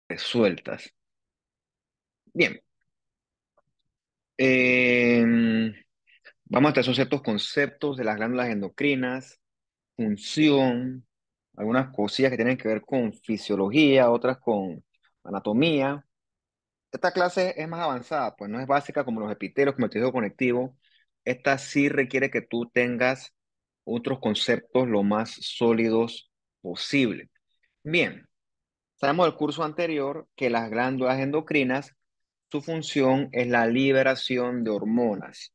resueltas. Bien, em, vamos a tratar ciertos conceptos de las glándulas endocrinas, función, algunas cosillas que tienen que ver con fisiología, otras con anatomía. Esta clase es más avanzada, pues no es básica como los epitelios, como el tejido conectivo. Esta sí requiere que tú tengas otros conceptos lo más sólidos posible. Bien, sabemos del curso anterior que las glándulas endocrinas, su función es la liberación de hormonas.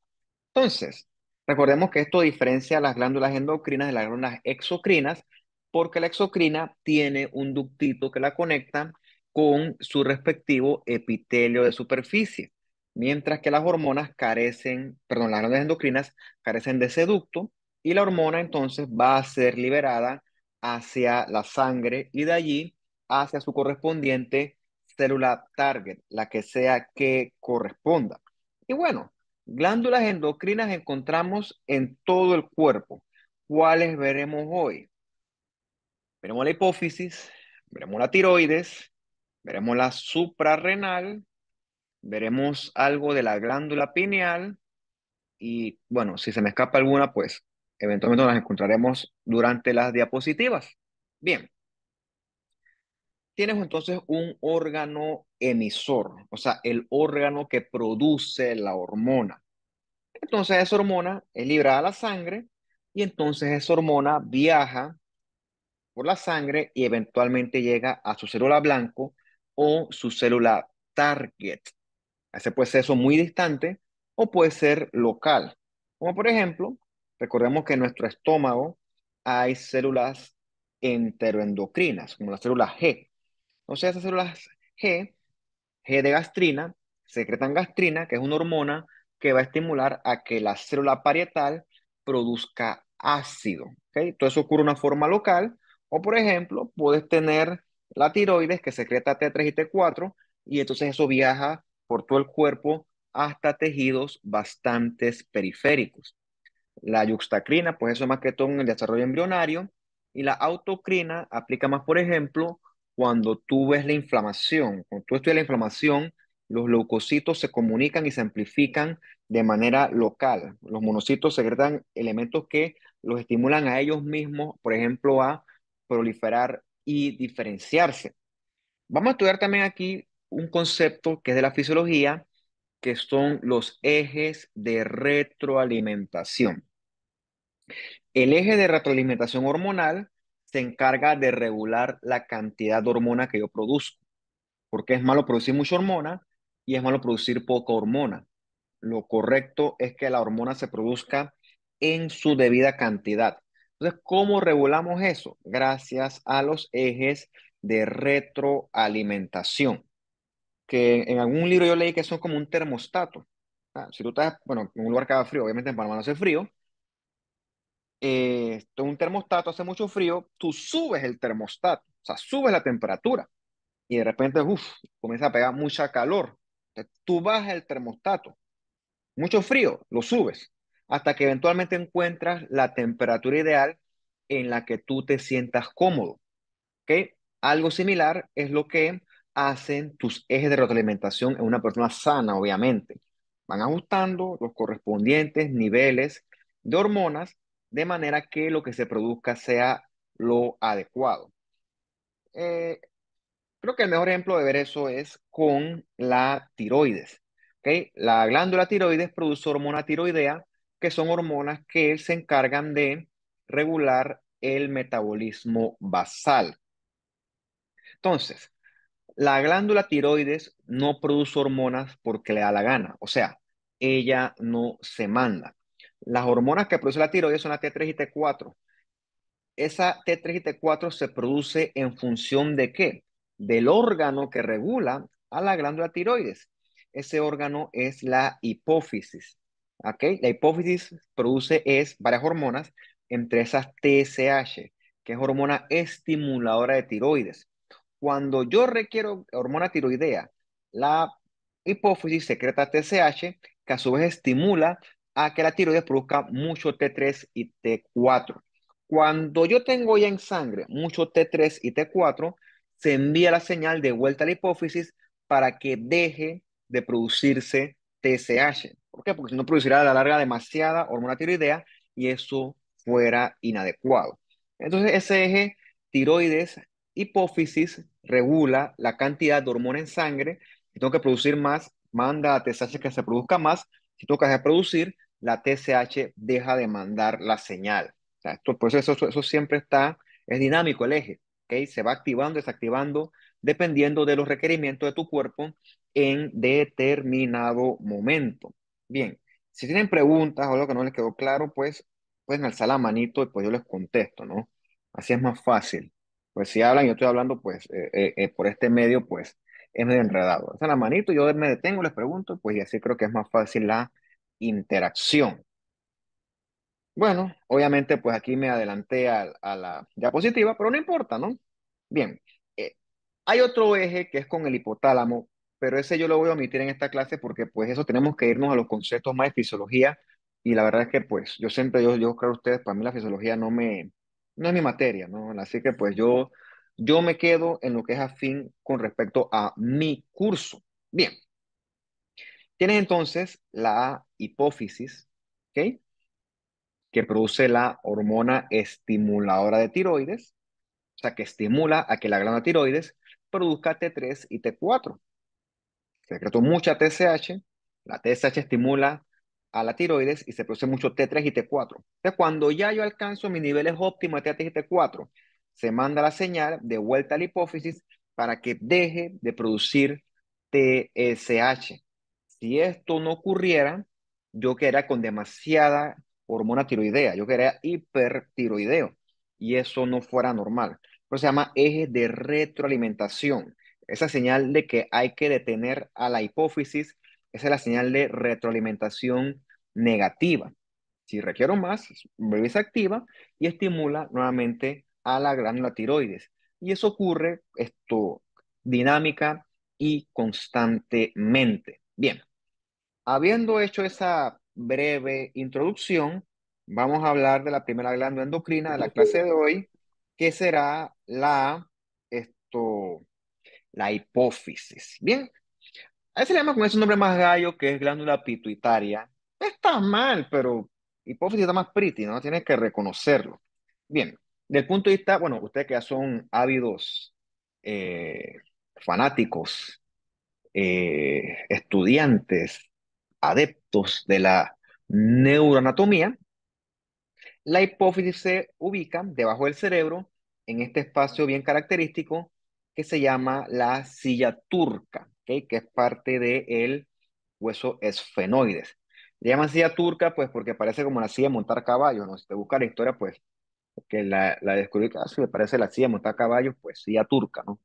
Entonces, recordemos que esto diferencia a las glándulas endocrinas de las glándulas exocrinas, porque la exocrina tiene un ductito que la conecta con su respectivo epitelio de superficie, mientras que las hormonas carecen, perdón, las glándulas endocrinas carecen de ese ducto y la hormona entonces va a ser liberada hacia la sangre y de allí hacia su correspondiente célula target, la que sea que corresponda. Y bueno, glándulas endocrinas encontramos en todo el cuerpo. ¿Cuáles veremos hoy? Veremos la hipófisis, veremos la tiroides, veremos la suprarrenal, veremos algo de la glándula pineal y bueno, si se me escapa alguna, pues eventualmente las encontraremos durante las diapositivas. Bien, tienes entonces un órgano emisor, o sea, el órgano que produce la hormona. Entonces esa hormona es liberada a la sangre y entonces esa hormona viaja por la sangre y eventualmente llega a su célula blanco o su célula target. Ese puede ser eso muy distante o puede ser local. Como por ejemplo, recordemos que en nuestro estómago hay células enteroendocrinas, como las células G. Entonces esas células G G de gastrina, secretan gastrina, que es una hormona que va a estimular a que la célula parietal produzca ácido. ¿Ok? Todo eso ocurre de una forma local. O, por ejemplo, puedes tener la tiroides que secreta T3 y T4, y entonces eso viaja por todo el cuerpo hasta tejidos bastante periféricos. La yuxtacrina, pues eso es más que todo en el desarrollo embrionario. Y la autocrina aplica más, por ejemplo, cuando tú ves la inflamación. Cuando tú estudias la inflamación, los leucocitos se comunican y se amplifican de manera local. Los monocitos secretan elementos que los estimulan a ellos mismos, por ejemplo, a proliferar y diferenciarse. Vamos a estudiar también aquí un concepto que es de la fisiología, que son los ejes de retroalimentación. El eje de retroalimentación hormonal se encarga de regular la cantidad de hormona que yo produzco, porque es malo producir mucha hormona y es malo producir poca hormona. Lo correcto es que la hormona se produzca en su debida cantidad. Entonces, ¿cómo regulamos eso? Gracias a los ejes de retroalimentación, que en algún libro yo leí que son como un termostato. Si tú estás, bueno, en un lugar que haga frío, obviamente en Panamá no hace frío, un termostato hace mucho frío, tú subes el termostato, o sea, subes la temperatura y de repente, comienza a pegar mucha calor. Entonces, tú bajas el termostato, mucho frío, lo subes, hasta que eventualmente encuentras la temperatura ideal en la que tú te sientas cómodo, ¿ok? Algo similar es lo que hacen tus ejes de retroalimentación en una persona sana, obviamente. Van ajustando los correspondientes niveles de hormonas de manera que lo que se produzca sea lo adecuado. Eh, Creo que el mejor ejemplo de ver eso es con la tiroides. ¿Ok? La glándula tiroides produce hormona tiroidea, que son hormonas que se encargan de regular el metabolismo basal. Entonces, la glándula tiroides no produce hormonas porque le da la gana, o sea, ella no se manda. Las hormonas que produce la tiroides son la T3 y T4. Esa T3 y T4 se produce en función de ¿qué? Del órgano que regula a la glándula tiroides. Ese órgano es la hipófisis. ¿Ok? La hipófisis produce varias hormonas, entre esas TSH, que es hormona estimuladora de tiroides. Cuando yo requiero hormona tiroidea, la hipófisis secreta TSH, que a su vez estimula a que la tiroides produzca mucho T3 y T4. Cuando yo tengo ya en sangre mucho T3 y T4, se envía la señal de vuelta a la hipófisis para que deje de producirse TSH. ¿Por qué? Porque si no producirá a la larga demasiada hormona tiroidea y eso fuera inadecuado. Entonces, ese eje tiroides, hipófisis, regula la cantidad de hormona en sangre. Si tengo que producir más, manda a TSH que se produzca más. Si tengo que dejar de producir, la TSH deja de mandar la señal. O sea, esto, pues eso siempre está, es dinámico el eje. ¿Ok? Se va activando, desactivando, dependiendo de los requerimientos de tu cuerpo en determinado momento. Bien, si tienen preguntas o algo que no les quedó claro, pues pueden alzar la manito y pues yo les contesto, ¿no? Así es más fácil. Pues si hablan y yo estoy hablando, pues por este medio, pues es medio enredado. Alzan la manito, yo me detengo, les pregunto, pues y así creo que es más fácil la interacción. Bueno, obviamente, pues aquí me adelanté a la diapositiva, pero no importa, ¿no? Bien, eh, hay otro eje que es con el hipotálamo, pero ese yo lo voy a omitir en esta clase porque pues eso tenemos que irnos a los conceptos más de fisiología y la verdad es que pues yo siempre, yo creo ustedes, para mí la fisiología no es mi materia, ¿no? Así que pues yo me quedo en lo que es afín con respecto a mi curso. Bien, tienes entonces la hipófisis, ¿ok? Que produce la hormona estimuladora de tiroides, o sea, que estimula a que la glándula tiroides produzca T3 y T4. Se secretó mucha TSH, la TSH estimula a la tiroides y se produce mucho T3 y T4. Entonces, cuando ya yo alcanzo mis niveles óptimos de T3 y T4, se manda la señal de vuelta a la hipófisis para que deje de producir TSH. Si esto no ocurriera, yo quedaría con demasiada hormona tiroidea, yo quedaría hipertiroideo y eso no fuera normal. Eso se llama eje de retroalimentación. Esa señal de que hay que detener a la hipófisis, esa es la señal de retroalimentación negativa. Si requiero más, vuelve y se activa y estimula nuevamente a la glándula tiroides. Y eso ocurre dinámica y constantemente. Bien, habiendo hecho esa breve introducción, vamos a hablar de la primera glándula endocrina de la clase de hoy, que será la hipófisis. Bien, a veces se le llama con ese nombre más gallo que es glándula pituitaria. No está mal, pero hipófisis está más pretty, ¿no? Tienes que reconocerlo. Bien, del punto de vista, bueno, ustedes que ya son ávidos eh, fanáticos, estudiantes, adeptos de la neuroanatomía, la hipófisis se ubica debajo del cerebro en este espacio bien característico que se llama la silla turca, ¿ok? Que es parte del hueso esfenoides. Le llaman silla turca pues porque parece como la silla de montar caballos, ¿no? Si te buscas la historia, pues que la descubrí, casi me parece la silla de montar caballos, pues silla turca, ¿no?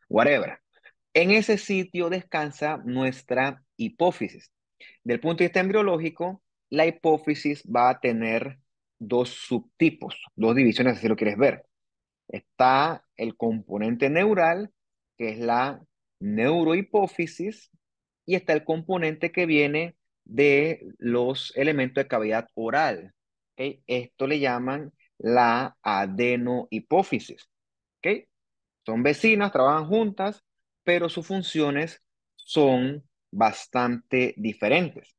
Whatever. En ese sitio descansa nuestra hipófisis. Del punto de vista embriológico, la hipófisis va a tener dos subtipos, dos divisiones, si lo quieres ver. Está el componente neural, que es la neurohipófisis, y está el componente que viene de los elementos de cavidad oral. ¿Ok? Esto le llaman la adenohipófisis. ¿Ok? Son vecinas, trabajan juntas, pero sus funciones son bastante diferentes.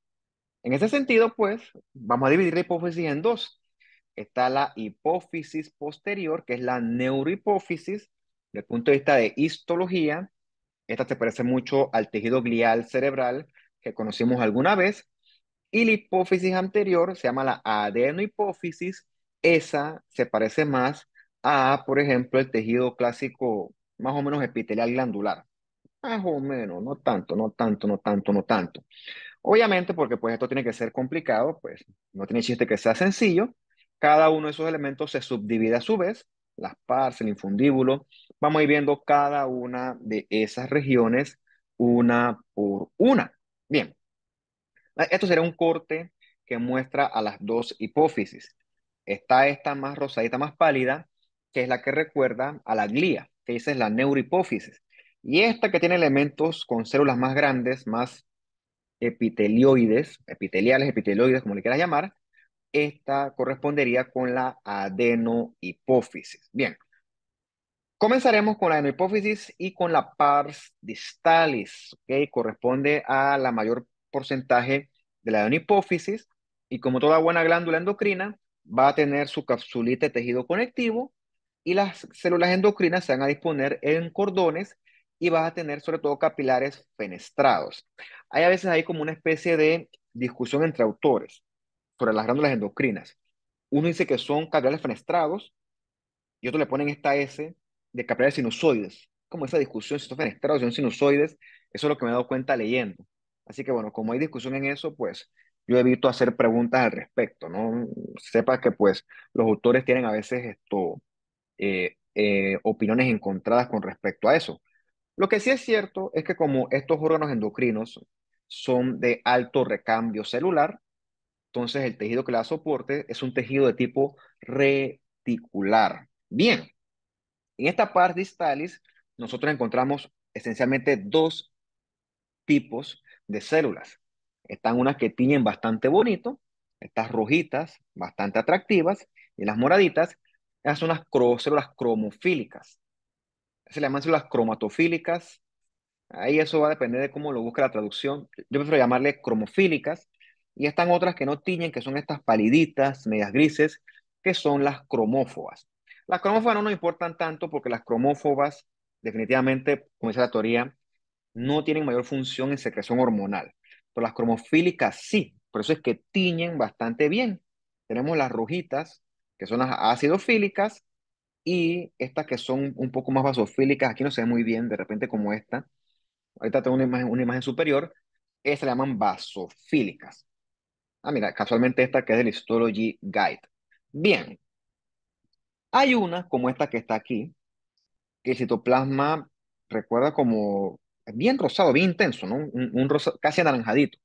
En ese sentido, pues, vamos a dividir la hipófisis en dos. Está la hipófisis posterior, que es la neurohipófisis, desde el punto de vista de histología. Esta se parece mucho al tejido glial cerebral que conocimos alguna vez. Y la hipófisis anterior se llama la adenohipófisis. Esa se parece más a, por ejemplo, el tejido clásico, más o menos epitelial glandular. Más o menos, no tanto, no tanto, no tanto, no tanto. Obviamente, porque pues esto tiene que ser complicado, pues no tiene chiste que sea sencillo. Cada uno de esos elementos se subdivide a su vez, las pars, el infundíbulo. Vamos a ir viendo cada una de esas regiones una por una. Bien, esto será un corte que muestra a las dos hipófisis. Está esta más rosadita, más pálida, que es la que recuerda a la glía, que esa es la neurohipófisis. Y esta que tiene elementos con células más grandes, más epitelioides, epiteliales, epitelioides, como le quieras llamar, esta correspondería con la adenohipófisis. Bien, Comenzaremos con la adenohipófisis y con la pars distalis, ¿ok? Corresponde a la mayor porcentaje de la adenohipófisis y como toda buena glándula endocrina, va a tener su capsulita de tejido conectivo y las células endocrinas se van a disponer en cordones y vas a tener sobre todo capilares fenestrados. Hay a veces ahí como una especie de discusión entre autores sobre las glándulas endocrinas. Uno dice que son capilares fenestrados y otros le ponen esta S de capilares sinusoides. Como esa discusión si son fenestrados o son sinusoides, eso es lo que me he dado cuenta leyendo. Así que bueno, como hay discusión en eso, pues yo evito hacer preguntas al respecto, ¿no? Sepa que pues los autores tienen a veces opiniones encontradas con respecto a eso. Lo que sí es cierto es que como estos órganos endocrinos son de alto recambio celular, entonces el tejido que le da soporte es un tejido de tipo reticular. Bien, en esta pars distalis, nosotros encontramos esencialmente dos tipos de células. Están unas que tiñen bastante bonito, estas rojitas, bastante atractivas, y las moraditas, esas son las células cromofílicas. Se le llaman células cromatofílicas. Ahí eso va a depender de cómo lo busque la traducción. Yo prefiero llamarle cromofílicas. Y están otras que no tiñen, que son estas paliditas, medias grises, que son las cromófobas. Las cromófobas no nos importan tanto porque las cromófobas, definitivamente, como dice la teoría, no tienen mayor función en secreción hormonal. Pero las cromofílicas sí. Por eso es que tiñen bastante bien. Tenemos las rojitas, que son las acidofílicas, y estas que son un poco más basofílicas. Aquí no se ve muy bien, de repente como esta. Ahorita tengo una imagen superior. Estas se llaman basofílicas. Ah, mira, casualmente esta que es del Histology Guide. Bien, hay una como esta que está aquí, que el citoplasma recuerda como bien rosado, bien intenso, ¿no? Un rosa casi anaranjadito.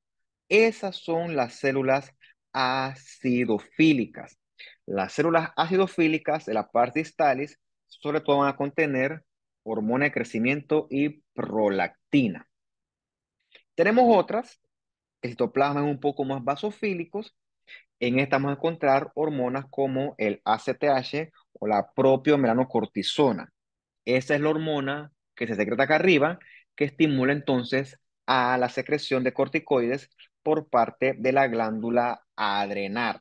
Esas son las células acidofílicas. Las células acidofílicas de la parte distalis sobre todo van a contener hormona de crecimiento y prolactina. Tenemos otras, el citoplasma es un poco más basofílicos. En esta vamos a encontrar hormonas como el ACTH o la propiomelanocortisona. Esa es la hormona que se secreta acá arriba, que estimula entonces a la secreción de corticoides por parte de la glándula adrenal.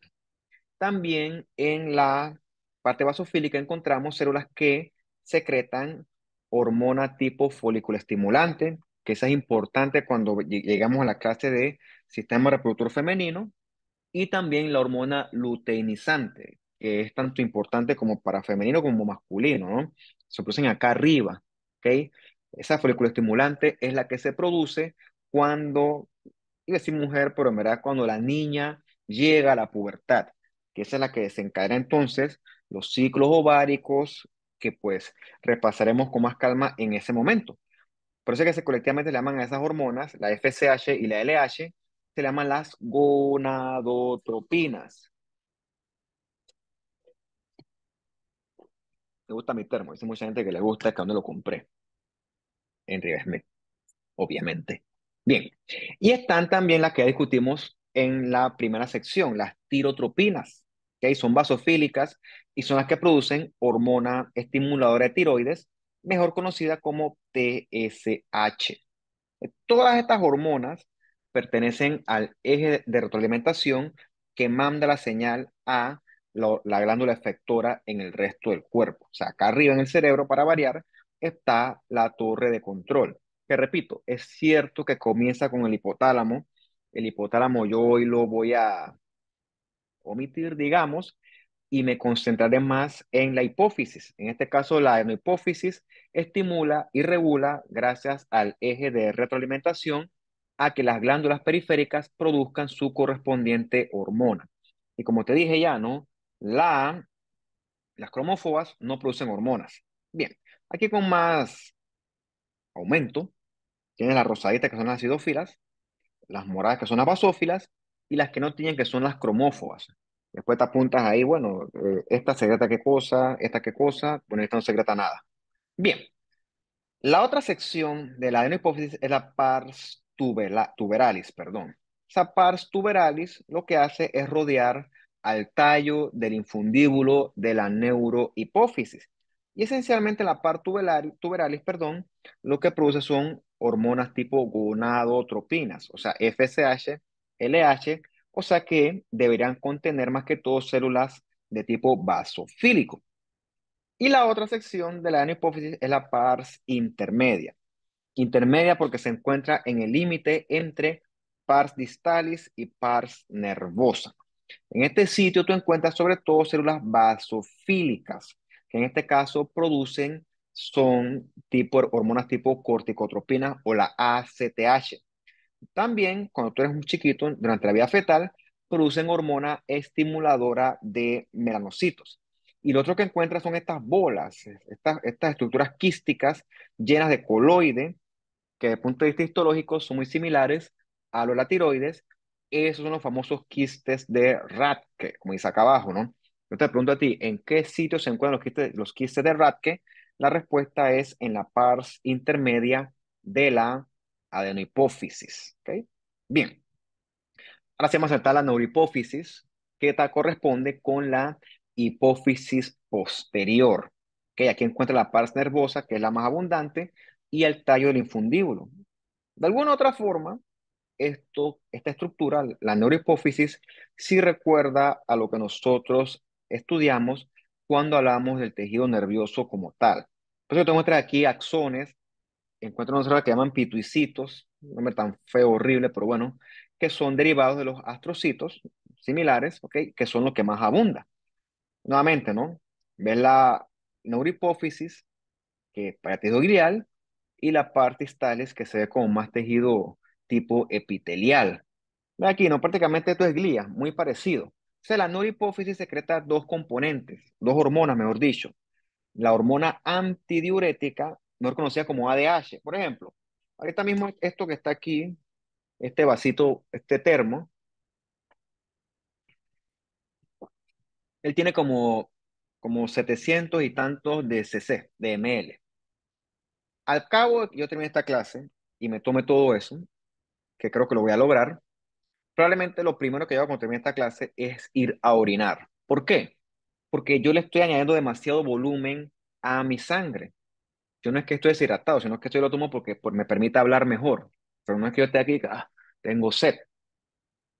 También en la parte basofílica encontramos células que secretan hormona tipo folículo estimulante, que esa es importante cuando llegamos a la clase de sistema reproductor femenino, y también la hormona luteinizante, que es tanto importante como para femenino como masculino, ¿no? Se producen acá arriba, ¿ok? Esa folículo estimulante es la que se produce cuando, iba a decir mujer, pero en verdad cuando la niña llega a la pubertad, que esa es la que desencadena entonces los ciclos ováricos que pues repasaremos con más calma en ese momento. Por eso es que se colectivamente le llaman a esas hormonas, la FSH y la LH, se le llaman las gonadotropinas. Me gusta mi termo, dice mucha gente que le gusta, que donde lo compré, en River Smith, obviamente. Bien, y están también las que ya discutimos en la primera sección, las tirotropinas, que son basofílicas y son las que producen hormona estimuladora de tiroides, mejor conocida como TSH. Todas estas hormonas pertenecen al eje de retroalimentación que manda la señal a la glándula efectora en el resto del cuerpo. O sea, acá arriba en el cerebro, para variar, está la torre de control. Que repito, es cierto que comienza con el hipotálamo. El hipotálamo yo hoy lo voy a omitir, digamos, y me concentraré más en la hipófisis. En este caso, la hipófisis estimula y regula, gracias al eje de retroalimentación, a que las glándulas periféricas produzcan su correspondiente hormona. Y como te dije ya, ¿no? Las cromófobas no producen hormonas. Bien, aquí con más aumento, tienes las rosaditas que son las acidófilas, las moradas que son las basófilas y las que no tienen que son las cromófobas. Después te apuntas ahí, bueno, esta secreta qué cosa, bueno, esta no secreta nada. Bien, la otra sección de la adenohipófisis es la pars tuberalis, perdón. Esa pars tuberalis lo que hace es rodear al tallo del infundíbulo de la neurohipófisis. Y esencialmente la par tuberalis, perdón, lo que produce son hormonas tipo gonadotropinas, o sea, FSH, LH, o sea que deberían contener más que todo células de tipo basofílico. Y la otra sección de la hipófisis es la pars intermedia. Intermedia porque se encuentra en el límite entre pars distalis y pars nervosa. En este sitio tú encuentras sobre todo células basofílicas, que en este caso producen, son tipo hormonas tipo corticotropinas o la ACTH. También, cuando tú eres un chiquito, durante la vida fetal, producen hormona estimuladora de melanocitos. Y lo otro que encuentras son estas bolas, estas estructuras quísticas llenas de coloide, que desde el punto de vista histológico son muy similares a los de la tiroides. Esos son los famosos quistes de Rathke, como dice acá abajo, ¿no? Yo te pregunto a ti, ¿en qué sitio se encuentran los quistes de Rathke? La respuesta es en la pars intermedia de la adenohipófisis, ¿ok? Bien, ahora sí vamos a saltar la neurohipófisis, que corresponde con la hipófisis posterior. ¿Ok? Aquí encuentra la pars nervosa, que es la más abundante, y el tallo del infundíbulo. De alguna otra forma, esta estructura, la neurohipófisis, sí recuerda a lo que nosotros estudiamos cuando hablamos del tejido nervioso como tal. Por eso te muestro aquí axones, encuentro unos que llaman pituicitos, un nombre tan feo, horrible, pero bueno, que son derivados de los astrocitos similares, ¿ok? Que son los que más abundan. Nuevamente, ¿no? Ves la neurohipófisis, que para tejido glial, y la parte distales, que se ve como más tejido tipo epitelial. Ve aquí, ¿no? Prácticamente esto es glía, muy parecido. O sea, la neurohipófisis secreta dos componentes, dos hormonas, mejor dicho. La hormona antidiurética, mejor conocida como ADH. Por ejemplo, ahorita mismo esto que está aquí, este vasito, este termo, él tiene como 700 y tantos de cc, de ml. Al cabo de que yo termine esta clase y me tome todo eso, que creo que lo voy a lograr, probablemente lo primero que yo hago cuando termine esta clase es ir a orinar. ¿Por qué? Porque yo le estoy añadiendo demasiado volumen a mi sangre. Yo no es que estoy deshidratado, sino que esto lo tomo porque me permite hablar mejor. Pero no es que yo esté aquí, tengo sed.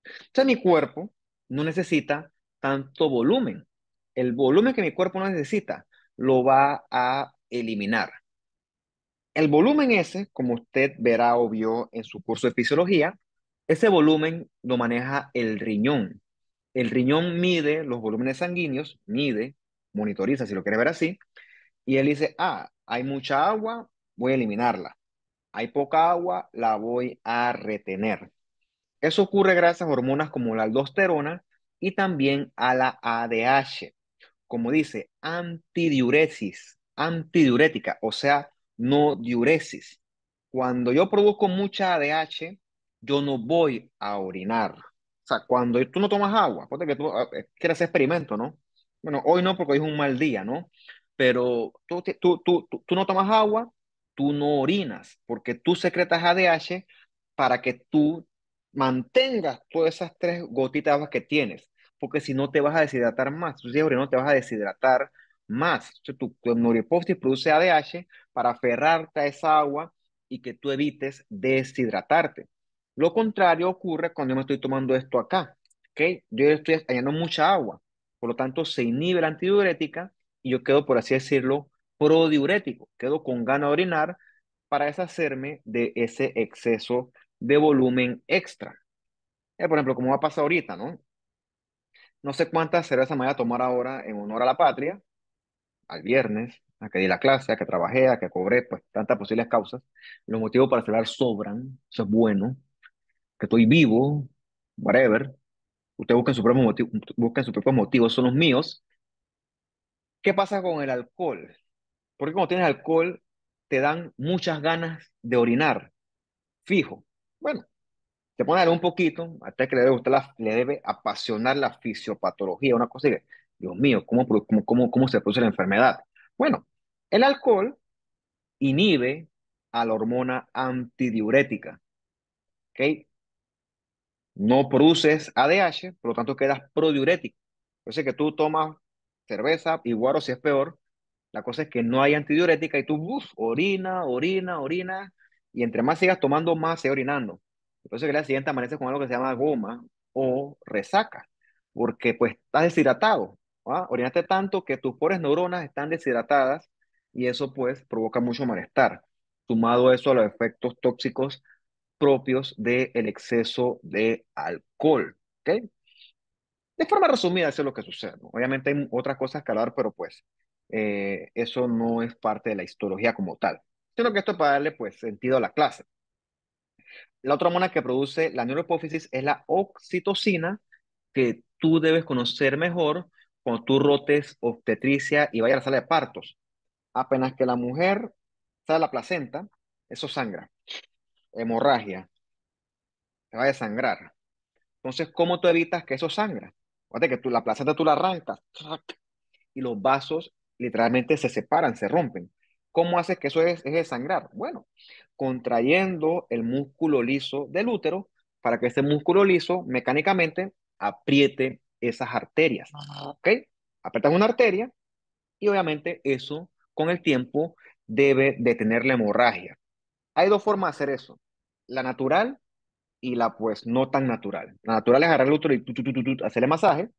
Entonces mi cuerpo no necesita tanto volumen. El volumen que mi cuerpo no necesita lo va a eliminar. El volumen ese, como usted verá o vio en su curso de fisiología, ese volumen lo maneja el riñón. El riñón mide los volúmenes sanguíneos, mide, monitoriza, si lo quiere ver así, y él dice, hay mucha agua, voy a eliminarla. Hay poca agua, la voy a retener. Eso ocurre gracias a hormonas como la aldosterona y también a la ADH. Como dice, antidiurética, o sea, no diuresis. Cuando yo produzco mucha ADH, yo no voy a orinar. O sea, cuando tú no tomas agua, porque que tú quieres hacer experimento, ¿no? Bueno, hoy no, porque hoy es un mal día, ¿no? Pero tú no tomas agua, tú no orinas, porque tú secretas ADH para que tú mantengas todas esas tres gotitas de agua que tienes, porque si no te vas a deshidratar más. Si no te vas a deshidratar más. Entonces, tu neurohipófisis produce ADH para aferrarte a esa agua y que tú evites deshidratarte. Lo contrario ocurre cuando yo me estoy tomando esto acá. ¿Ok? Yo estoy añadiendo mucha agua, por lo tanto se inhibe la antidiurética y yo quedo, por así decirlo, prodiurético. Quedo con ganas de orinar para deshacerme de ese exceso de volumen extra. Por ejemplo, como va a pasar ahorita, ¿no? No sé cuántas cervezas me voy a tomar ahora en honor a la patria, al viernes, a que di la clase, a que trabajé, a que cobré, pues tantas posibles causas. Los motivos para celebrar sobran, eso es bueno, que estoy vivo, whatever. Ustedes busquen sus propios motivos, son los míos. ¿Qué pasa con el alcohol? Porque cuando tienes alcohol, te dan muchas ganas de orinar, fijo. Bueno, te pone a leer un poquito, a usted que le debe gustar le debe apasionar la fisiopatología, una cosa que, Dios mío, ¿cómo se produce la enfermedad? Bueno, el alcohol inhibe a la hormona antidiurética, ¿ok? No produces ADH, por lo tanto quedas prodiurético. Entonces que tú tomas cerveza, igual o si es peor, La cosa es que no hay antidiurética y tú orina, y entre más sigas tomando, más se orinando. Entonces, que la siguiente amaneces con algo que se llama goma o resaca, porque pues estás deshidratado. ¿Ah? Orinaste tanto que tus pobres neuronas están deshidratadas y eso pues provoca mucho malestar, sumado eso a los efectos tóxicos propios del exceso de alcohol. ¿Ok? De forma resumida, eso es lo que sucede, ¿no? Obviamente hay otras cosas que hablar, pero pues eso no es parte de la histología como tal, sino que esto es para darle pues sentido a la clase. La otra hormona que produce la neurohipófisis es la oxitocina, que tú debes conocer mejor cuando tú rotes obstetricia y vayas a la sala de partos. Apenas que la mujer sale la placenta, eso sangra, hemorragia, te va a desangrar. Entonces, ¿cómo tú evitas que eso sangra? Fíjate que tú, la placenta tú la arrancas, ¡trac! Y los vasos literalmente se separan, se rompen. ¿Cómo haces que eso es de sangrar? Bueno, contrayendo el músculo liso del útero para que ese músculo liso mecánicamente apriete esas arterias. ¿Ok? Aprietas una arteria y obviamente eso con el tiempo debe detener la hemorragia. Hay dos formas de hacer eso. La natural y la pues no tan natural. La natural es agarrar el útero y hacerle masaje.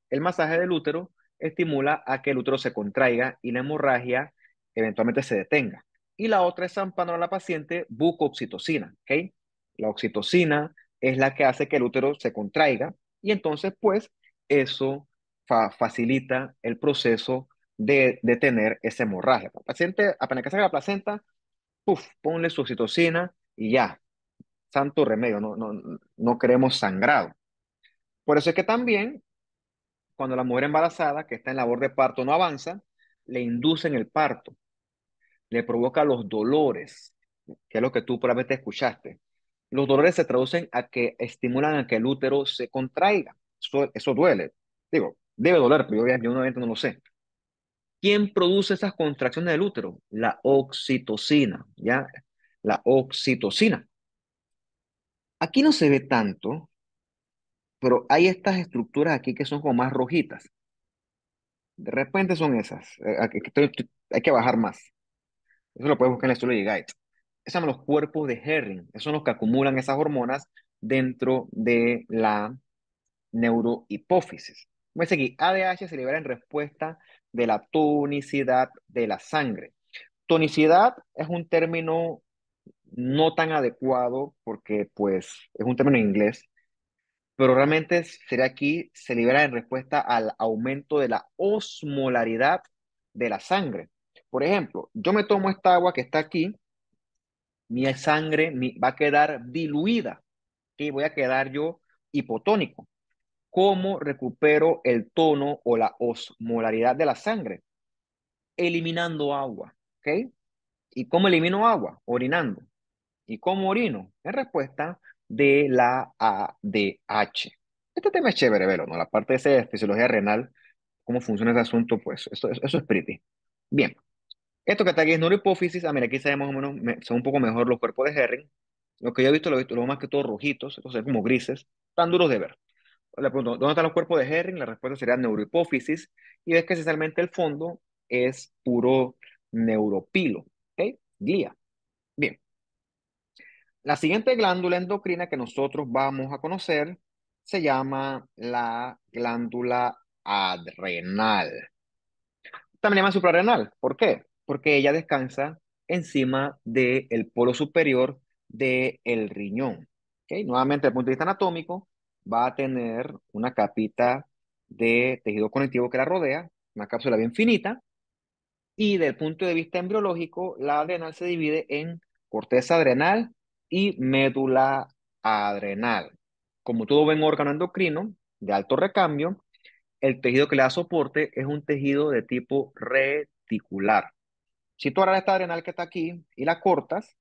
El masaje del útero estimula a que el útero se contraiga y la hemorragia eventualmente se detenga. Y la otra es zampando a la paciente bucoxitocina, ¿ok? La oxitocina es la que hace que el útero se contraiga y entonces pues eso facilita el proceso de detener esa hemorragia. El paciente, apenas que salga la placenta, puf, ponle su oxitocina y ya, santo remedio, no queremos sangrado. Por eso es que también cuando la mujer embarazada que está en labor de parto no avanza, le inducen el parto, le provoca los dolores, que es lo que tú probablemente escuchaste. Los dolores se traducen a que estimulan a que el útero se contraiga. Eso duele. Digo, debe doler, pero yo obviamente no lo sé. ¿Quién produce esas contracciones del útero? La oxitocina, ¿ya? La oxitocina. Aquí no se ve tanto, pero hay estas estructuras aquí que son como más rojitas. De repente son esas. Hay que bajar más. Eso lo puedes buscar en la Astrology Guide. Esos son los cuerpos de Herring. Esos son los que acumulan esas hormonas dentro de la neurohipófisis. Como dice aquí, ADH se libera en respuesta de la tonicidad de la sangre. Tonicidad es un término no tan adecuado porque pues es un término en inglés, pero realmente sería aquí, se libera en respuesta al aumento de la osmolaridad de la sangre. Por ejemplo, yo me tomo esta agua que está aquí, mi sangre va a quedar diluida y voy a quedar yo hipotónico. ¿Cómo recupero el tono o la osmolaridad de la sangre? Eliminando agua, ¿ok? ¿Y cómo elimino agua? Orinando. ¿Y cómo orino? En respuesta de la ADH. Este tema es chévere, velo, ¿no? La parte de esa de fisiología renal, cómo funciona ese asunto, pues eso es pretty. Bien, esto que está aquí es neurohipófisis. Ah, mira, aquí sabemos más o menos, son un poco mejor los cuerpos de Herring. Lo que yo he visto, lo más que todo rojitos, entonces como grises, tan duros de ver. Le pregunto, ¿dónde están los cuerpos de Herring? La respuesta sería neurohipófisis. Y ves que esencialmente el fondo es puro neuropilo, ¿ok? Glía. Bien. La siguiente glándula endocrina que nosotros vamos a conocer se llama la glándula adrenal. También se llama suprarrenal. ¿Por qué? Porque ella descansa encima del polo superior del riñón. ¿Ok? Nuevamente, desde el punto de vista anatómico, va a tener una capita de tejido conectivo que la rodea, una cápsula bien finita, y del punto de vista embriológico, la adrenal se divide en corteza adrenal y médula adrenal. Como todo buen órgano endocrino de alto recambio, el tejido que le da soporte es un tejido de tipo reticular. Si tú agarras esta adrenal que está aquí y la cortas,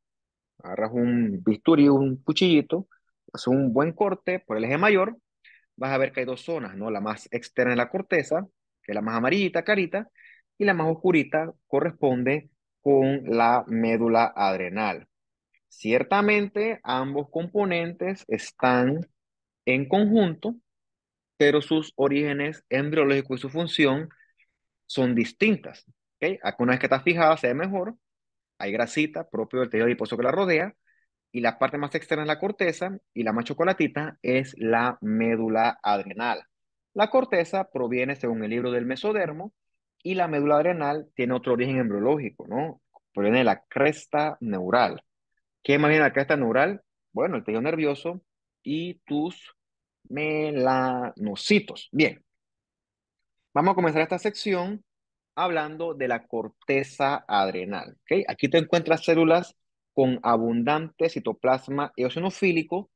agarras un bisturí, un cuchillito, haces un buen corte por el eje mayor, vas a ver que hay dos zonas, ¿no? La más externa de la corteza, que es la más amarillita, carita, y la más oscurita corresponde con la médula adrenal. Ciertamente, ambos componentes están en conjunto, pero sus orígenes embriológicos y su función son distintas. ¿ok? Aquí una vez que está fijada se ve mejor, hay grasita propio del tejido adiposo que la rodea, y la parte más externa es la corteza, y la más chocolatita es la médula adrenal. La corteza proviene, según el libro, del mesodermo, y la médula adrenal tiene otro origen embriológico, ¿no? Proviene de la cresta neural. ¿Qué más bien la cresta neural? Bueno, el tejido nervioso y tus melanocitos. Bien, vamos a comenzar esta sección hablando de la corteza adrenal. ¿Ok? Aquí te encuentras células con abundante citoplasma eosinofílico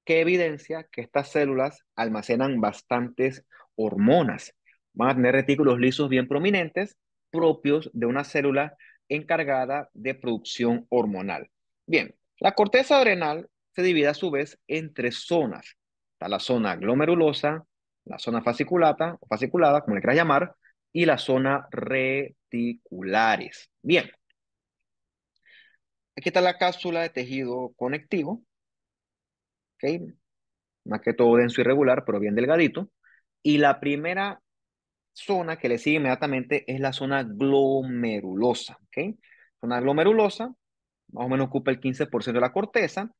que evidencia que estas células almacenan bastantes hormonas. Van a tener retículos lisos bien prominentes, propios de una célula encargada de producción hormonal. Bien, la corteza adrenal se divide a su vez en tres zonas. Está la zona glomerulosa, la zona fasciculata o fasciculada, como le quieras llamar, y la zona reticulares. Bien, aquí está la cápsula de tejido conectivo, ¿ok? Más que todo denso y regular, pero bien delgadito. Y la primera zona que le sigue inmediatamente es la zona glomerulosa, ¿ok? Zona glomerulosa, más o menos ocupa el 15% de la corteza,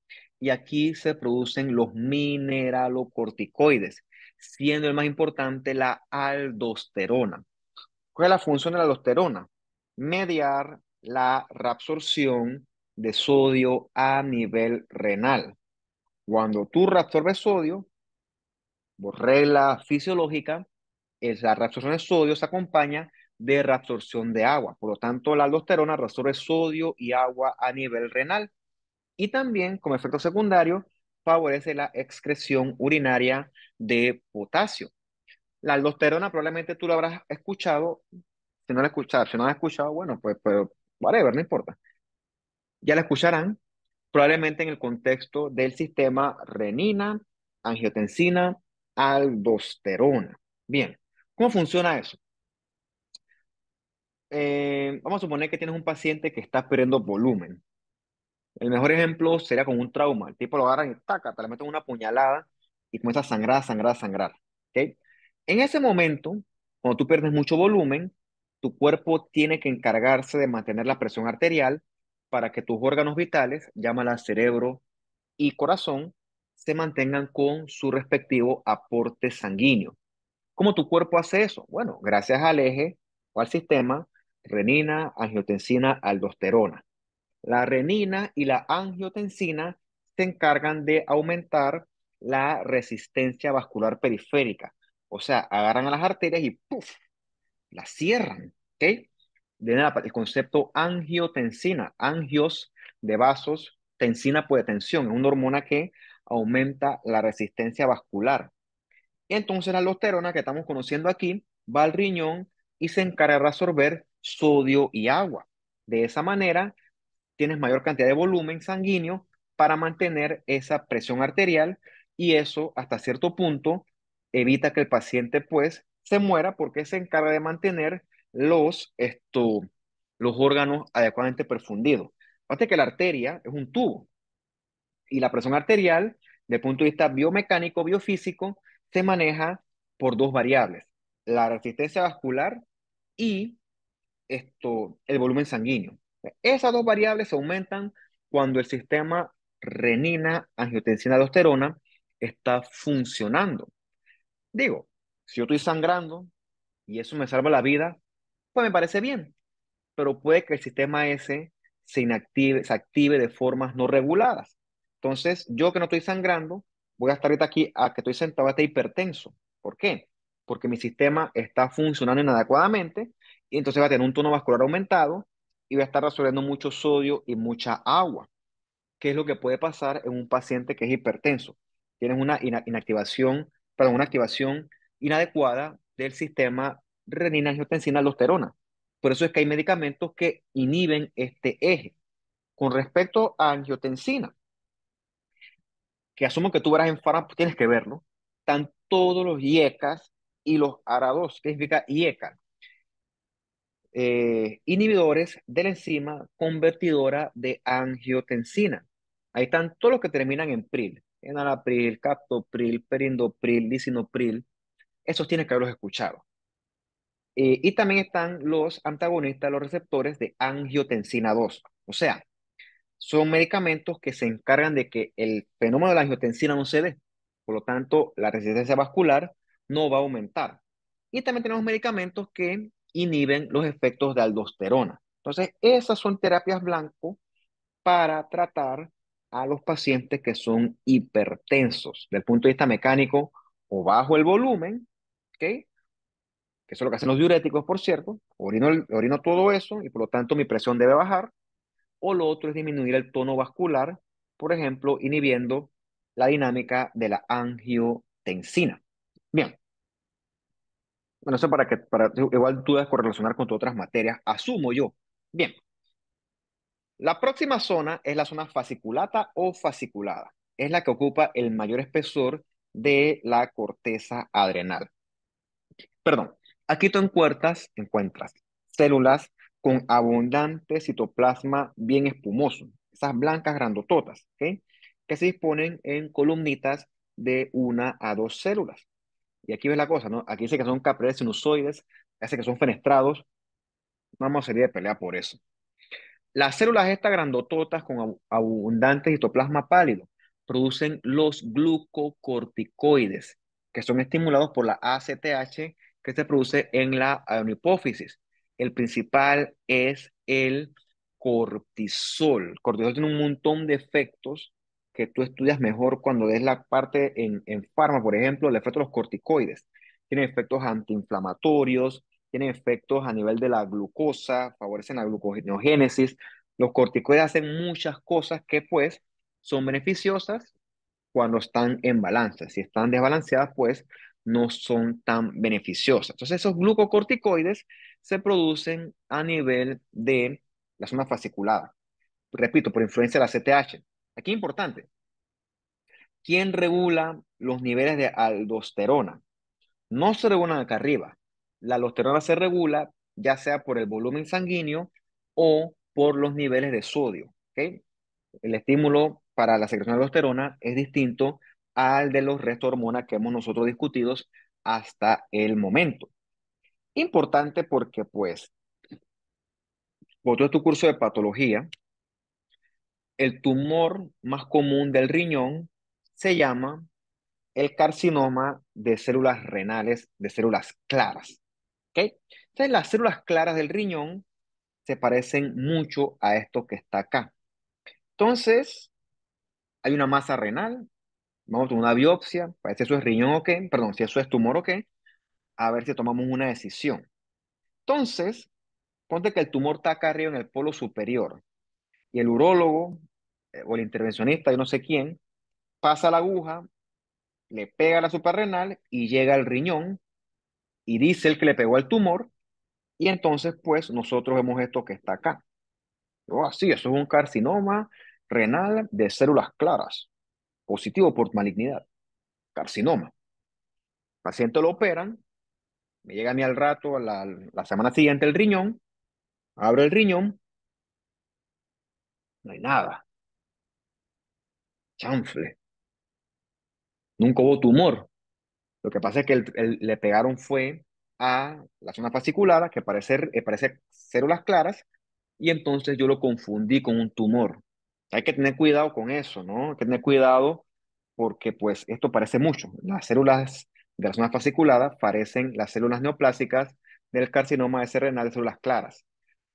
y aquí se producen los mineralocorticoides, siendo el más importante la aldosterona. ¿Cuál es la función de la aldosterona? Mediar la reabsorción de sodio a nivel renal. Cuando tú reabsorbes sodio, por regla fisiológica, la reabsorción de sodio se acompaña de reabsorción de agua. Por lo tanto, la aldosterona reabsorbe sodio y agua a nivel renal. Y también, como efecto secundario, favorece la excreción urinaria de potasio. La aldosterona probablemente tú la habrás escuchado. Si no la escuchado, si no la has escuchado, bueno, pues, pero whatever, no importa. Ya la escucharán probablemente en el contexto del sistema renina, angiotensina, aldosterona. Bien, ¿cómo funciona eso? Vamos a suponer que tienes un paciente que está perdiendo volumen. El mejor ejemplo sería con un trauma. El tipo lo agarran y taca, te le meten una puñalada y comienza a sangrar, sangrar, sangrar. ¿Ok? En ese momento, cuando tú pierdes mucho volumen, tu cuerpo tiene que encargarse de mantener la presión arterial para que tus órganos vitales, llámala cerebro y corazón, se mantengan con su respectivo aporte sanguíneo. ¿Cómo tu cuerpo hace eso? Bueno, gracias al eje o al sistema renina, angiotensina, aldosterona. La renina y la angiotensina se encargan de aumentar la resistencia vascular periférica. O sea, agarran a las arterias y ¡puf! Las cierran. ¿Ok? De nada, el concepto angiotensina, angios de vasos, tensina pues de tensión, es una hormona que aumenta la resistencia vascular. Y entonces la aldosterona que estamos conociendo aquí va al riñón y se encarga de absorber sodio y agua. De esa manera tienes mayor cantidad de volumen sanguíneo para mantener esa presión arterial, y eso hasta cierto punto evita que el paciente pues se muera porque se encarga de mantener los órganos adecuadamente perfundidos. Fíjate que la arteria es un tubo y la presión arterial, desde el punto de vista biomecánico, biofísico, se maneja por dos variables: la resistencia vascular y el volumen sanguíneo. Esas dos variables se aumentan cuando el sistema renina, angiotensina, aldosterona está funcionando. Digo, si yo estoy sangrando y eso me salva la vida, pues me parece bien, pero puede que el sistema ese se active de formas no reguladas. Entonces, yo que no estoy sangrando, voy a estar ahorita aquí, a que estoy sentado, a estar hipertenso. ¿Por qué? Porque mi sistema está funcionando inadecuadamente, y entonces va a tener un tono vascular aumentado y va a estar absorbiendo mucho sodio y mucha agua. ¿Qué es lo que puede pasar en un paciente que es hipertenso? Tienes una inactivación, perdón, una activación inadecuada del sistema renina-angiotensina-aldosterona. Por eso es que hay medicamentos que inhiben este eje. Con respecto a angiotensina, que asumo que tú verás en fármaco, tienes que verlo, están todos los IECAs y los ARA2. ¿Qué significa IECA? Inhibidores de la enzima convertidora de angiotensina. Ahí están todos los que terminan en pril: enalapril, captopril, perindopril, lisinopril. Esos tienes que haberlos escuchado. Y también están los antagonistas, los receptores de angiotensina 2. O sea, son medicamentos que se encargan de que el fenómeno de la angiotensina no se dé. Por lo tanto, la resistencia vascular no va a aumentar. Y también tenemos medicamentos que inhiben los efectos de aldosterona. Entonces, esas son terapias blanco para tratar a los pacientes que son hipertensos, del punto de vista mecánico, o bajo el volumen, ¿ok? Que eso es lo que hacen los diuréticos, por cierto. Orino todo eso y por lo tanto mi presión debe bajar. O lo otro es disminuir el tono vascular, por ejemplo, inhibiendo la dinámica de la angiotensina. Bien, bueno, eso igual tú debes correlacionar con tus otras materias, asumo yo. Bien, la próxima zona es la zona fasciculata o fasciculada. Es la que ocupa el mayor espesor de la corteza adrenal. Perdón, aquí tú encuentras células con abundante citoplasma bien espumoso, esas blancas grandototas, ¿ok? Que se disponen en columnitas de 1 a 2 células. Y aquí ves la cosa, ¿no? Aquí dice que son capilares sinusoides, hace que son fenestrados, no vamos a salir de pelea por eso. Las células estas grandototas con abundante citoplasma pálido producen los glucocorticoides, que son estimulados por la ACTH que se produce en la adenohipófisis. El principal es el cortisol. El cortisol tiene un montón de efectos que tú estudias mejor cuando ves la parte en farma, por ejemplo, el efecto de los corticoides. Tiene efectos antiinflamatorios, tienen efectos a nivel de la glucosa, favorecen la gluconeogénesis. Los corticoides hacen muchas cosas que pues son beneficiosas cuando están en balance. Si están desbalanceadas, pues no son tan beneficiosas. Entonces esos glucocorticoides se producen a nivel de la zona fasciculada. Repito, por influencia de la CTH. Aquí importante, ¿quién regula los niveles de aldosterona? No se regulan acá arriba. La aldosterona se regula ya sea por el volumen sanguíneo o por los niveles de sodio. ¿Ok? El estímulo para la secreción de aldosterona es distinto al de los restos de hormonas que hemos nosotros discutido hasta el momento. Importante porque, pues, por todo tu curso de patología, el tumor más común del riñón se llama el carcinoma de células renales, de células claras. ¿Ok? Entonces, las células claras del riñón se parecen mucho a esto que está acá. Entonces, hay una masa renal, vamos a tomar una biopsia para ver si eso es riñón o qué, perdón, si eso es tumor o qué, a ver si tomamos una decisión. Entonces, ponte que el tumor está acá arriba en el polo superior y el urólogo o el intervencionista, yo no sé quién, pasa la aguja, le pega a la suprarrenal y llega al riñón y dice el que le pegó al tumor y entonces pues nosotros vemos esto que está acá. Oh, así, eso es un carcinoma renal de células claras, positivo por malignidad, carcinoma. Paciente lo operan, me llega a mí al rato, a la semana siguiente el riñón, abro el riñón, no hay nada, chanfle, nunca hubo tumor. Lo que pasa es que le pegaron fue a la zona fasciculada, que parece células claras, y entonces yo lo confundí con un tumor. Hay que tener cuidado con eso, ¿no? Hay que tener cuidado porque pues esto parece mucho. Las células de la zona fasciculada parecen las células neoplásicas del carcinoma ese renal de células claras.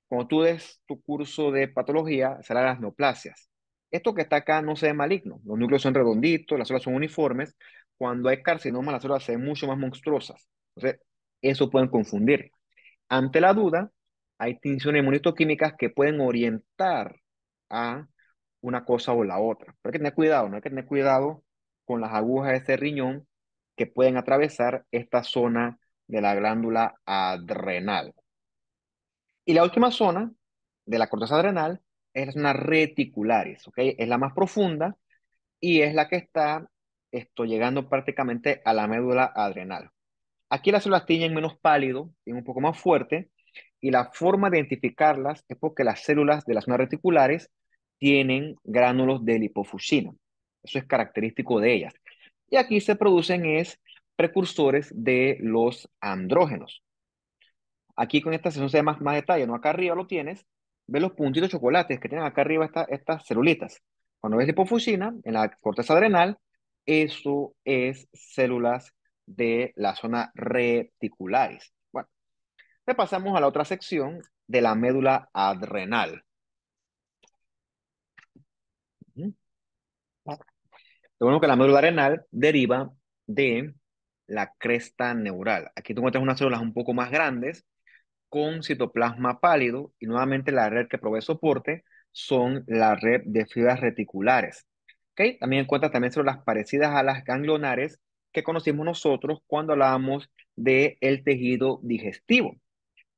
Cuando tú des tu curso de patología, serán las neoplasias. Esto que está acá no se ve maligno. Los núcleos son redonditos, las células son uniformes. Cuando hay carcinoma, las células se ven mucho más monstruosas. Entonces, eso pueden confundir. Ante la duda, hay tinciones inmunistoquímicas que pueden orientar a una cosa o la otra. Pero hay que tener cuidado, ¿no? Hay que tener cuidado con las agujas de ese riñón que pueden atravesar esta zona de la glándula adrenal. Y la última zona de la corteza adrenal es la zona reticularis, ¿ok? Es la más profunda y es la que está llegando prácticamente a la médula adrenal. Aquí las células tienen menos pálido, tienen un poco más fuerte, y la forma de identificarlas es porque las células de las zonas reticulares tienen gránulos de lipofuscina. Eso es característico de ellas. Y aquí se producen precursores de los andrógenos. Aquí con esta sesión se ve más detalle, ¿no? Acá arriba lo tienes, ves los puntitos de chocolates que tienen acá arriba estas celulitas. Cuando ves lipofuscina en la corteza adrenal, eso es células de la zona reticularis. Bueno, te pasamos a la otra sección de la médula adrenal. Ujú. Lo bueno que la médula adrenal deriva de la cresta neural. Aquí tú encuentras unas células un poco más grandes con citoplasma pálido y nuevamente la red que provee soporte son la red de fibras reticulares. ¿Ok? También encuentras también células parecidas a las ganglionares que conocimos nosotros cuando hablábamos del tejido digestivo.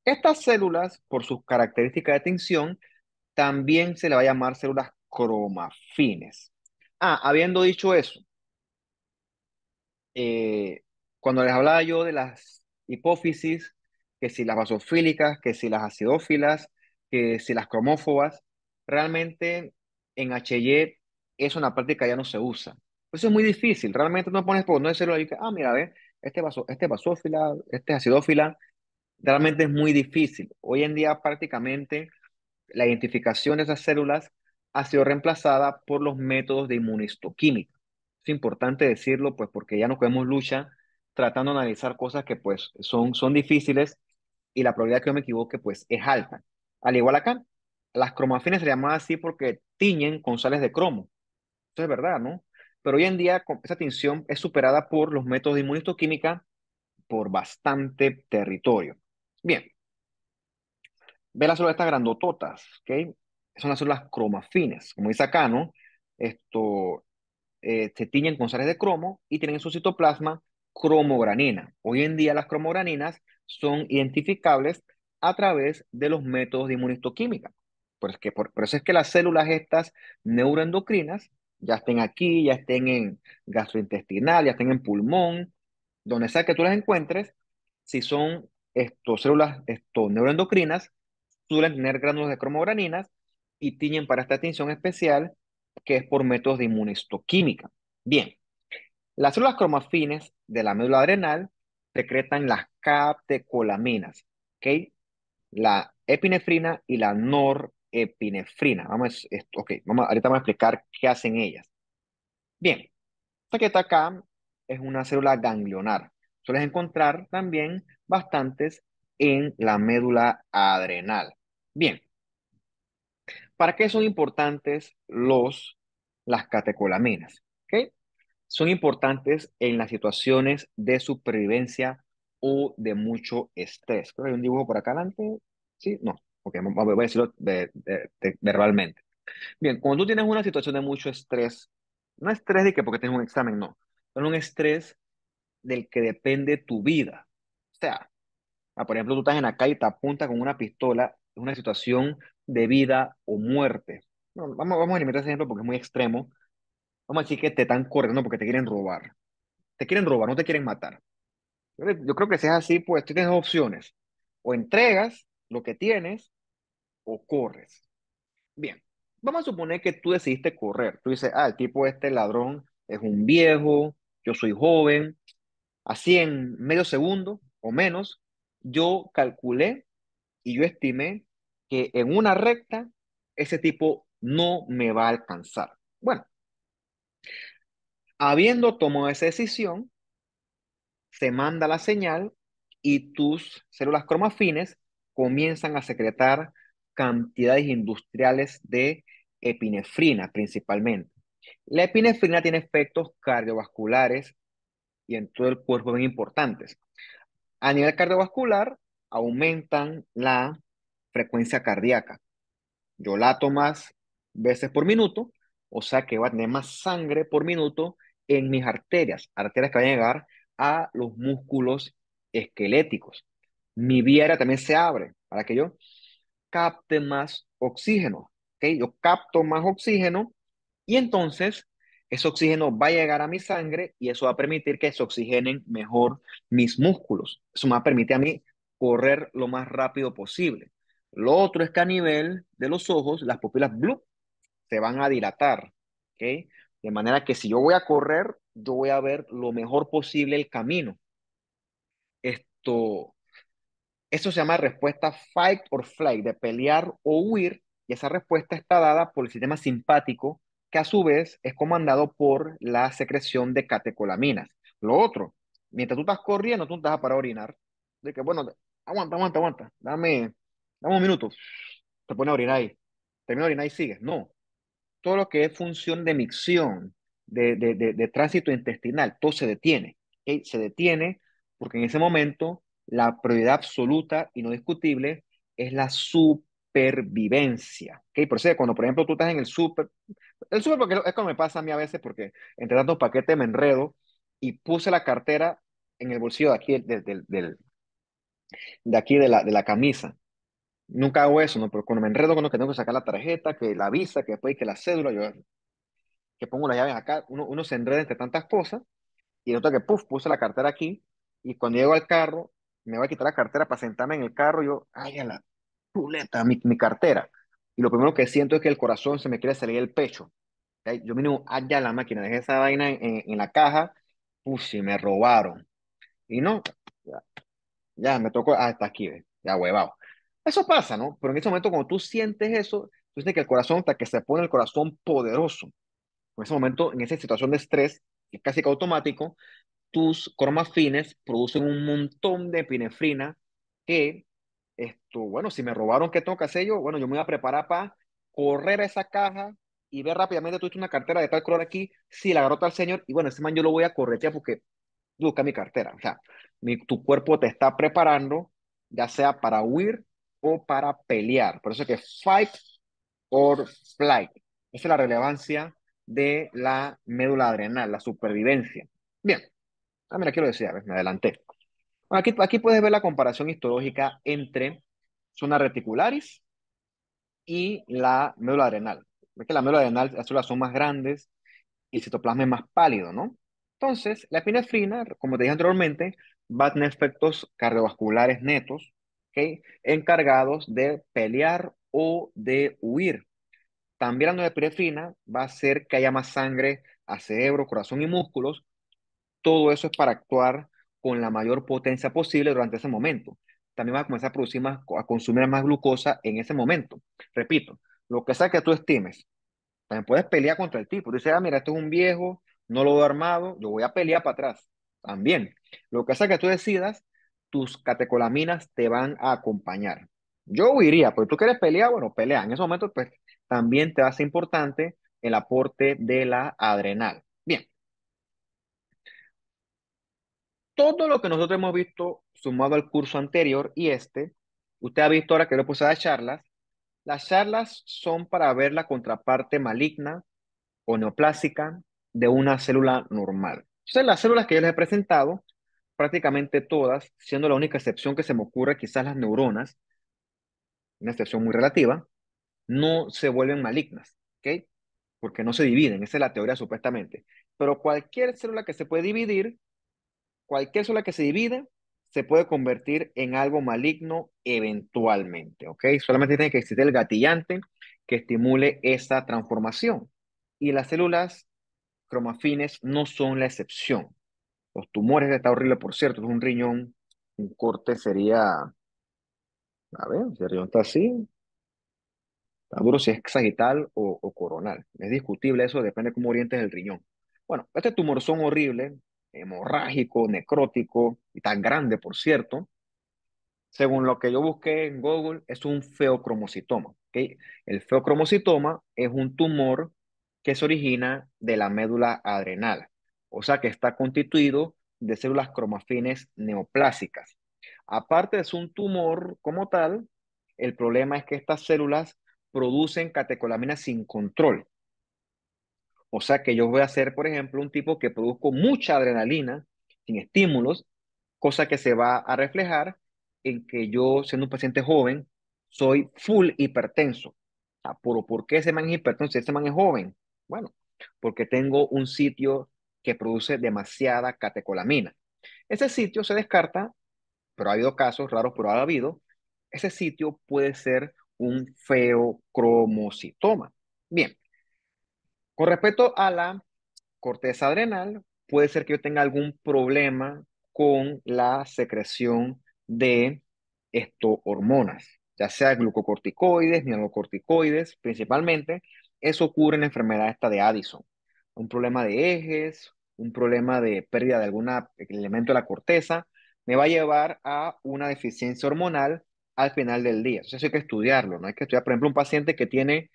Estas células, por sus características de tinción, también se le va a llamar células cromafines. Habiendo dicho eso, eh, cuando les hablaba yo de las hipófisis, que si las basofílicas, que si las acidófilas, que si las cromófobas, realmente en HY eso en la práctica ya no se usa. Eso es muy difícil. Realmente no pones por no decirlo ahí que, mira, ve, este basófila, este acidófila, realmente es muy difícil. Hoy en día prácticamente la identificación de esas células ha sido reemplazada por los métodos de inmunistoquímica. Es importante decirlo, pues, porque ya no cogemos lucha tratando de analizar cosas que, pues, son difíciles y la probabilidad de que yo me equivoque, pues, es alta. Al igual acá, las cromafines se llaman así porque tiñen con sales de cromo. Eso es verdad, ¿no? Pero hoy en día esa tinción es superada por los métodos de inmunistoquímica por bastante territorio. Bien, ve las células estas grandototas, ¿ok? Son las células cromafines, como dice acá, ¿no? Esto se tiñen con sales de cromo y tienen en su citoplasma cromogranina. Hoy en día las cromograninas son identificables a través de los métodos de inmunistoquímica. Por eso es que las células estas neuroendocrinas ya estén aquí, ya estén en gastrointestinal, ya estén en pulmón, donde sea que tú las encuentres, si son células neuroendocrinas, suelen tener gránulos de cromograninas y tiñen para esta tinción especial que es por métodos de inmunistoquímica. Bien, las células cromafines de la médula adrenal secretan las catecolaminas, ¿ok? La epinefrina y la norepinefrina. Ahorita vamos a explicar qué hacen ellas. Bien, esta que está acá es una célula ganglionar. Sueles encontrar también bastantes en la médula adrenal. Bien, ¿para qué son importantes las catecolaminas? ¿Ok? Son importantes en las situaciones de supervivencia o de mucho estrés. Creo que hay un dibujo por acá adelante. ¿Sí? No. Ok, voy a decirlo verbalmente. Bien, cuando tú tienes una situación de mucho estrés, no estrés de que porque tienes un examen, no, pero un estrés del que depende tu vida. O sea, por ejemplo, tú estás en la calle y te apunta con una pistola, es una situación de vida o muerte. No, vamos a limitar ese ejemplo porque es muy extremo. Vamos a decir que te están corriendo porque te quieren robar. Te quieren robar, no te quieren matar. Yo creo que si es así, pues tú tienes dos opciones. O entregas lo que tienes o corres. Bien, vamos a suponer que tú decidiste correr. Tú dices, el tipo este ladrón es un viejo, yo soy joven. Así en medio segundo o menos, yo calculé y yo estimé que en una recta ese tipo no me va a alcanzar. Bueno, habiendo tomado esa decisión, se manda la señal y tus células cromafines comienzan a secretar cantidades industriales de epinefrina principalmente. La epinefrina tiene efectos cardiovasculares y en todo el cuerpo bien importantes. A nivel cardiovascular, aumentan la frecuencia cardíaca. Yo lato más veces por minuto, o sea que va a tener más sangre por minuto en mis arterias que van a llegar a los músculos esqueléticos. Mi vía aérea también se abre para que yo capte más oxígeno. ¿Ok? Yo capto más oxígeno y entonces ese oxígeno va a llegar a mi sangre y eso va a permitir que se oxigenen mejor mis músculos. Eso me va a permitir a mí correr lo más rápido posible. Lo otro es que a nivel de los ojos, las pupilas blue se van a dilatar. ¿Ok? De manera que si yo voy a correr, yo voy a ver lo mejor posible el camino. Esto, Eso se llama respuesta fight or flight, de pelear o huir, y esa respuesta está dada por el sistema simpático, que a su vez es comandado por la secreción de catecolaminas. Lo otro, mientras tú estás corriendo, tú no te vas a parar a orinar. De que, bueno, aguanta, aguanta, aguanta, dame un minuto. Te pone a orinar ahí. Termina de orinar y sigues. No, todo lo que es función de micción, de tránsito intestinal, todo se detiene. ¿Ok? Se detiene porque en ese momento la prioridad absoluta y no discutible es la supervivencia. ¿Ok? Por eso cuando, por ejemplo, tú estás en el súper porque es como me pasa a mí a veces porque entre tantos paquetes me enredo y puse la cartera en el bolsillo de aquí, de aquí de la camisa. Nunca hago eso, ¿no? Pero cuando me enredo con lo que tengo que sacar la tarjeta, que la visa, que después que la cédula, yo que pongo las llaves acá, uno se enreda entre tantas cosas y noto que, puf, puse la cartera aquí y cuando llego al carro, me voy a quitar la cartera para sentarme en el carro, yo, ay, a la chuleta, mi cartera. Y lo primero que siento es que el corazón se me quiere salir del pecho. ¿Ok? Yo mínimo, allá la máquina, dejé esa vaina en la caja, y me robaron. Y no, ya, ya me tocó, hasta aquí, ¿ves? Ya huevado. Eso pasa, ¿no? Pero en ese momento, cuando tú sientes eso, tú sientes que el corazón, hasta que se pone el corazón poderoso. En ese momento, en esa situación de estrés, que es casi que automático, tus cromafines producen un montón de epinefrina que, bueno, si me robaron, ¿qué tengo que hacer yo? Bueno, yo me voy a preparar para correr a esa caja y ver rápidamente, tuviste una cartera de tal color aquí, sí, la agarró tal señor, y bueno, ese man yo lo voy a corretear porque busca mi cartera. O sea, tu cuerpo te está preparando, ya sea para huir o para pelear. Por eso es que fight or flight. Esa es la relevancia de la médula adrenal, la supervivencia. Bien, mira, quiero decir, a ver, me adelanté. Bueno, aquí puedes ver la comparación histológica entre zona reticularis y la médula adrenal. Ves que la médula adrenal, las células son más grandes y el citoplasma es más pálido, ¿no? Entonces, la epinefrina, como te dije anteriormente, va a tener efectos cardiovasculares netos, ¿ok? Encargados de pelear o de huir. También la norepinefrina va a hacer que haya más sangre a cerebro, corazón y músculos. Todo eso es para actuar con la mayor potencia posible durante ese momento. También vas a comenzar a producir más, a consumir más glucosa en ese momento. Repito, lo que sea que tú estimes, también puedes pelear contra el tipo. Tú dices, ah, mira, esto es un viejo, no lo veo armado, yo voy a pelear para atrás. También. Lo que sea que tú decidas, tus catecolaminas te van a acompañar. Yo huiría, porque tú quieres pelear, bueno, pelea. En ese momento, pues, también te hace importante el aporte de la adrenal. Bien, todo lo que nosotros hemos visto sumado al curso anterior y usted ha visto ahora que le puse a dar charlas. Las charlas son para ver la contraparte maligna o neoplásica de una célula normal. Entonces, las células que yo les he presentado, prácticamente todas, siendo la única excepción que se me ocurre, quizás las neuronas, una excepción muy relativa, no se vuelven malignas, ¿ok? Porque no se dividen, esa es la teoría supuestamente. Pero cualquier célula que se divide, se puede convertir en algo maligno eventualmente, ¿ok? Solamente tiene que existir el gatillante que estimule esa transformación. Y las células cromafines no son la excepción. Los tumores está horrible, por cierto, es un riñón, un corte sería, a ver, si el riñón está así, está duro si es sagital o coronal. Es discutible eso, depende de cómo orientes el riñón. Bueno, este tumor son horrible, hemorrágico, necrótico, y tan grande, por cierto. Según lo que yo busqué en Google, es un feocromocitoma. ¿Ok? El feocromocitoma es un tumor que se origina de la médula adrenal, o sea que está constituido de células cromafines neoplásicas. Aparte de ser un tumor como tal, el problema es que estas células producen catecolaminas sin control. O sea que yo voy a ser, por ejemplo, un tipo que produzco mucha adrenalina sin estímulos, cosa que se va a reflejar en que yo, siendo un paciente joven, soy full hipertenso. ¿Por qué ese man es hipertenso si ese man es joven? Bueno, porque tengo un sitio que produce demasiada catecolamina. Ese sitio se descarta, pero ha habido casos raros, pero ha habido. Ese sitio puede ser un feocromocitoma. Bien, con respecto a la corteza adrenal, puede ser que yo tenga algún problema con la secreción de hormonas, ya sea glucocorticoides, mianocorticoides, principalmente. Eso ocurre en la enfermedad esta de Addison. Un problema de ejes, un problema de pérdida de algún elemento de la corteza, me va a llevar a una deficiencia hormonal al final del día. Entonces hay que estudiarlo, ¿no? Hay que estudiar, por ejemplo, un paciente que tiene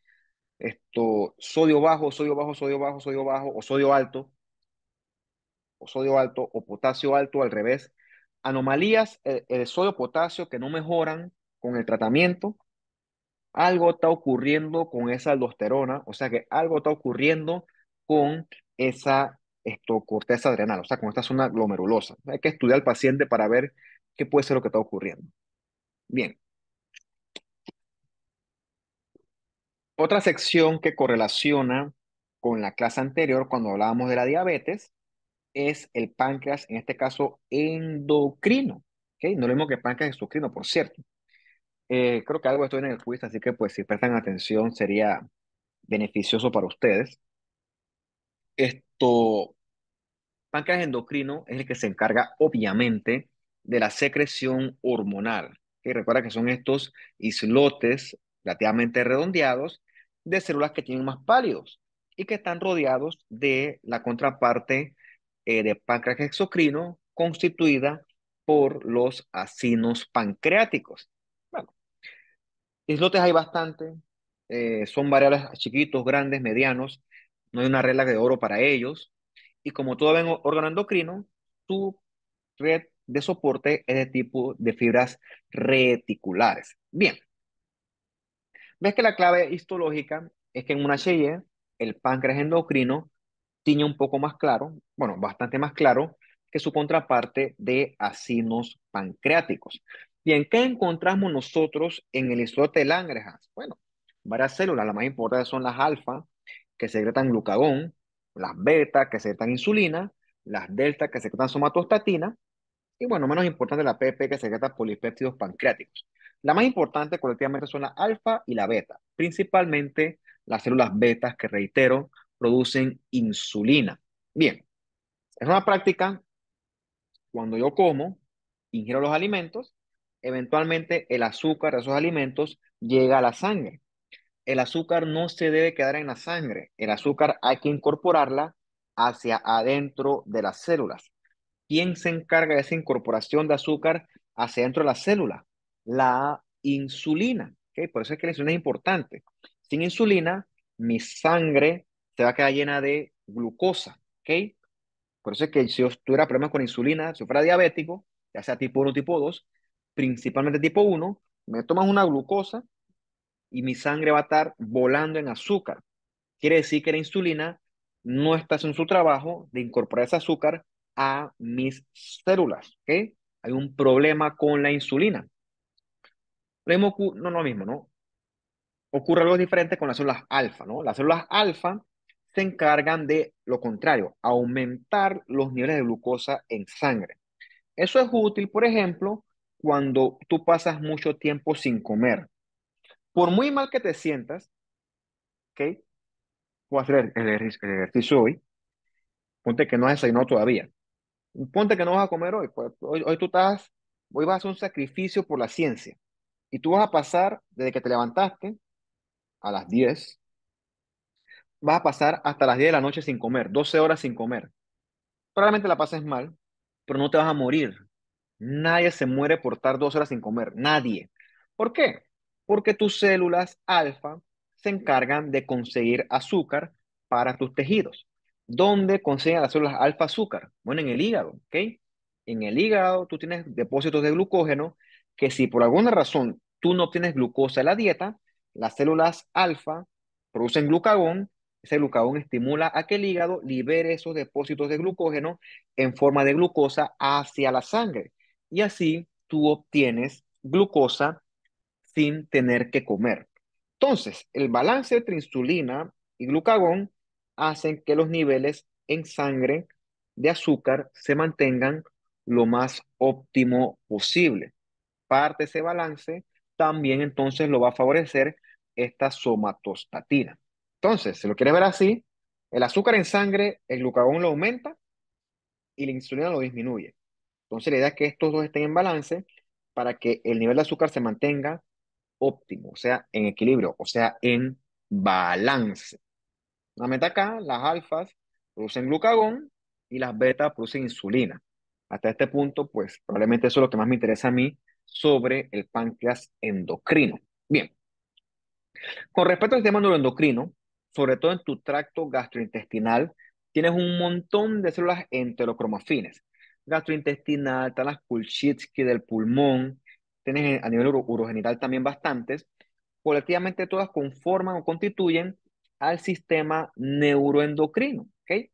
sodio bajo, sodio bajo, sodio bajo, sodio bajo, o sodio alto, o potasio alto, al revés. Anomalías de sodio potasio que no mejoran con el tratamiento. Algo está ocurriendo con esa aldosterona, o sea que algo está ocurriendo con esa corteza adrenal, o sea, con esta zona glomerulosa. Hay que estudiar al paciente para ver qué puede ser lo que está ocurriendo. Bien, otra sección que correlaciona con la clase anterior cuando hablábamos de la diabetes es el páncreas, en este caso endocrino. ¿Ok? No lo mismo que páncreas exocrino, por cierto. Creo que algo estoy en el quiz, así que pues si prestan atención sería beneficioso para ustedes. Esto, páncreas endocrino es el que se encarga, obviamente, de la secreción hormonal. Que recuerda que son estos islotes relativamente redondeados de células que tienen más pálidos y que están rodeados de la contraparte de páncreas exocrino constituida por los acinos pancreáticos. Bueno, islotes hay bastante, son variables chiquitos, grandes, medianos, no hay una regla de oro para ellos. Y como todo en órgano endocrino, su red de soporte es de tipo de fibras reticulares. Bien, ves que la clave histológica es que en una H&E el páncreas endocrino tiñe un poco más claro, bueno, bastante más claro que su contraparte de acinos pancreáticos. Bien, ¿qué encontramos nosotros en el islote de Langerhans? Bueno, varias células, las más importantes son las alfa, que secretan glucagón, las beta, que secretan insulina, las delta, que secretan somatostatina, y bueno, menos importante la PP, que secreta polipéptidos pancreáticos. La más importante colectivamente son la alfa y la beta, principalmente las células betas que, reitero, producen insulina. Bien, es una práctica cuando yo como, ingiero los alimentos, eventualmente el azúcar de esos alimentos llega a la sangre. El azúcar no se debe quedar en la sangre, el azúcar hay que incorporarla hacia adentro de las células. ¿Quién se encarga de esa incorporación de azúcar hacia dentro de la célula? La insulina. ¿Ok? Por eso es que la insulina es importante. Sin insulina, mi sangre se va a quedar llena de glucosa. ¿Ok? Por eso es que si yo tuviera problemas con insulina, si yo fuera diabético, ya sea tipo 1 o tipo 2, principalmente tipo 1, me tomas una glucosa y mi sangre va a estar volando en azúcar. Quiere decir que la insulina no está haciendo su trabajo de incorporar ese azúcar a mis células. ¿Ok? Hay un problema con la insulina. No, lo mismo, ¿no? Ocurre algo diferente con las células alfa, ¿no? Las células alfa se encargan de lo contrario, aumentar los niveles de glucosa en sangre. Eso es útil, por ejemplo, cuando tú pasas mucho tiempo sin comer. Por muy mal que te sientas, ¿ok? Voy a hacer el ejercicio hoy. Ponte que no has desayunado todavía. Ponte que no vas a comer hoy. Pues, hoy vas a hacer un sacrificio por la ciencia. Y tú vas a pasar, desde que te levantaste, a las 10, vas a pasar hasta las 10 de la noche sin comer, 12 horas sin comer. Probablemente la pases mal, pero no te vas a morir. Nadie se muere por estar 2 horas sin comer, nadie. ¿Por qué? Porque tus células alfa se encargan de conseguir azúcar para tus tejidos. ¿Dónde consiguen las células alfa azúcar? Bueno, en el hígado, ¿ok? En el hígado tú tienes depósitos de glucógeno que si por alguna razón tú no obtienes glucosa en la dieta, las células alfa producen glucagón. Ese glucagón estimula a que el hígado libere esos depósitos de glucógeno en forma de glucosa hacia la sangre y así tú obtienes glucosa sin tener que comer. Entonces, el balance entre insulina y glucagón hacen que los niveles en sangre de azúcar se mantengan lo más óptimo posible. Parte de ese balance también entonces lo va a favorecer esta somatostatina. Entonces, si lo quieres ver así, el azúcar en sangre, el glucagón lo aumenta y la insulina lo disminuye. Entonces, la idea es que estos dos estén en balance para que el nivel de azúcar se mantenga óptimo, o sea, en equilibrio, o sea, en balance. Nuevamente acá, las alfas producen glucagón y las betas producen insulina. Hasta este punto, pues probablemente eso es lo que más me interesa a mí sobre el páncreas endocrino. Bien, con respecto al tema neuroendocrino, sobre todo en tu tracto gastrointestinal, tienes un montón de células enterocromafines. Gastrointestinal, están las Pulchitsky del pulmón, tienes a nivel urogenital también bastantes. Colectivamente todas conforman o constituyen al sistema neuroendocrino, ¿ok?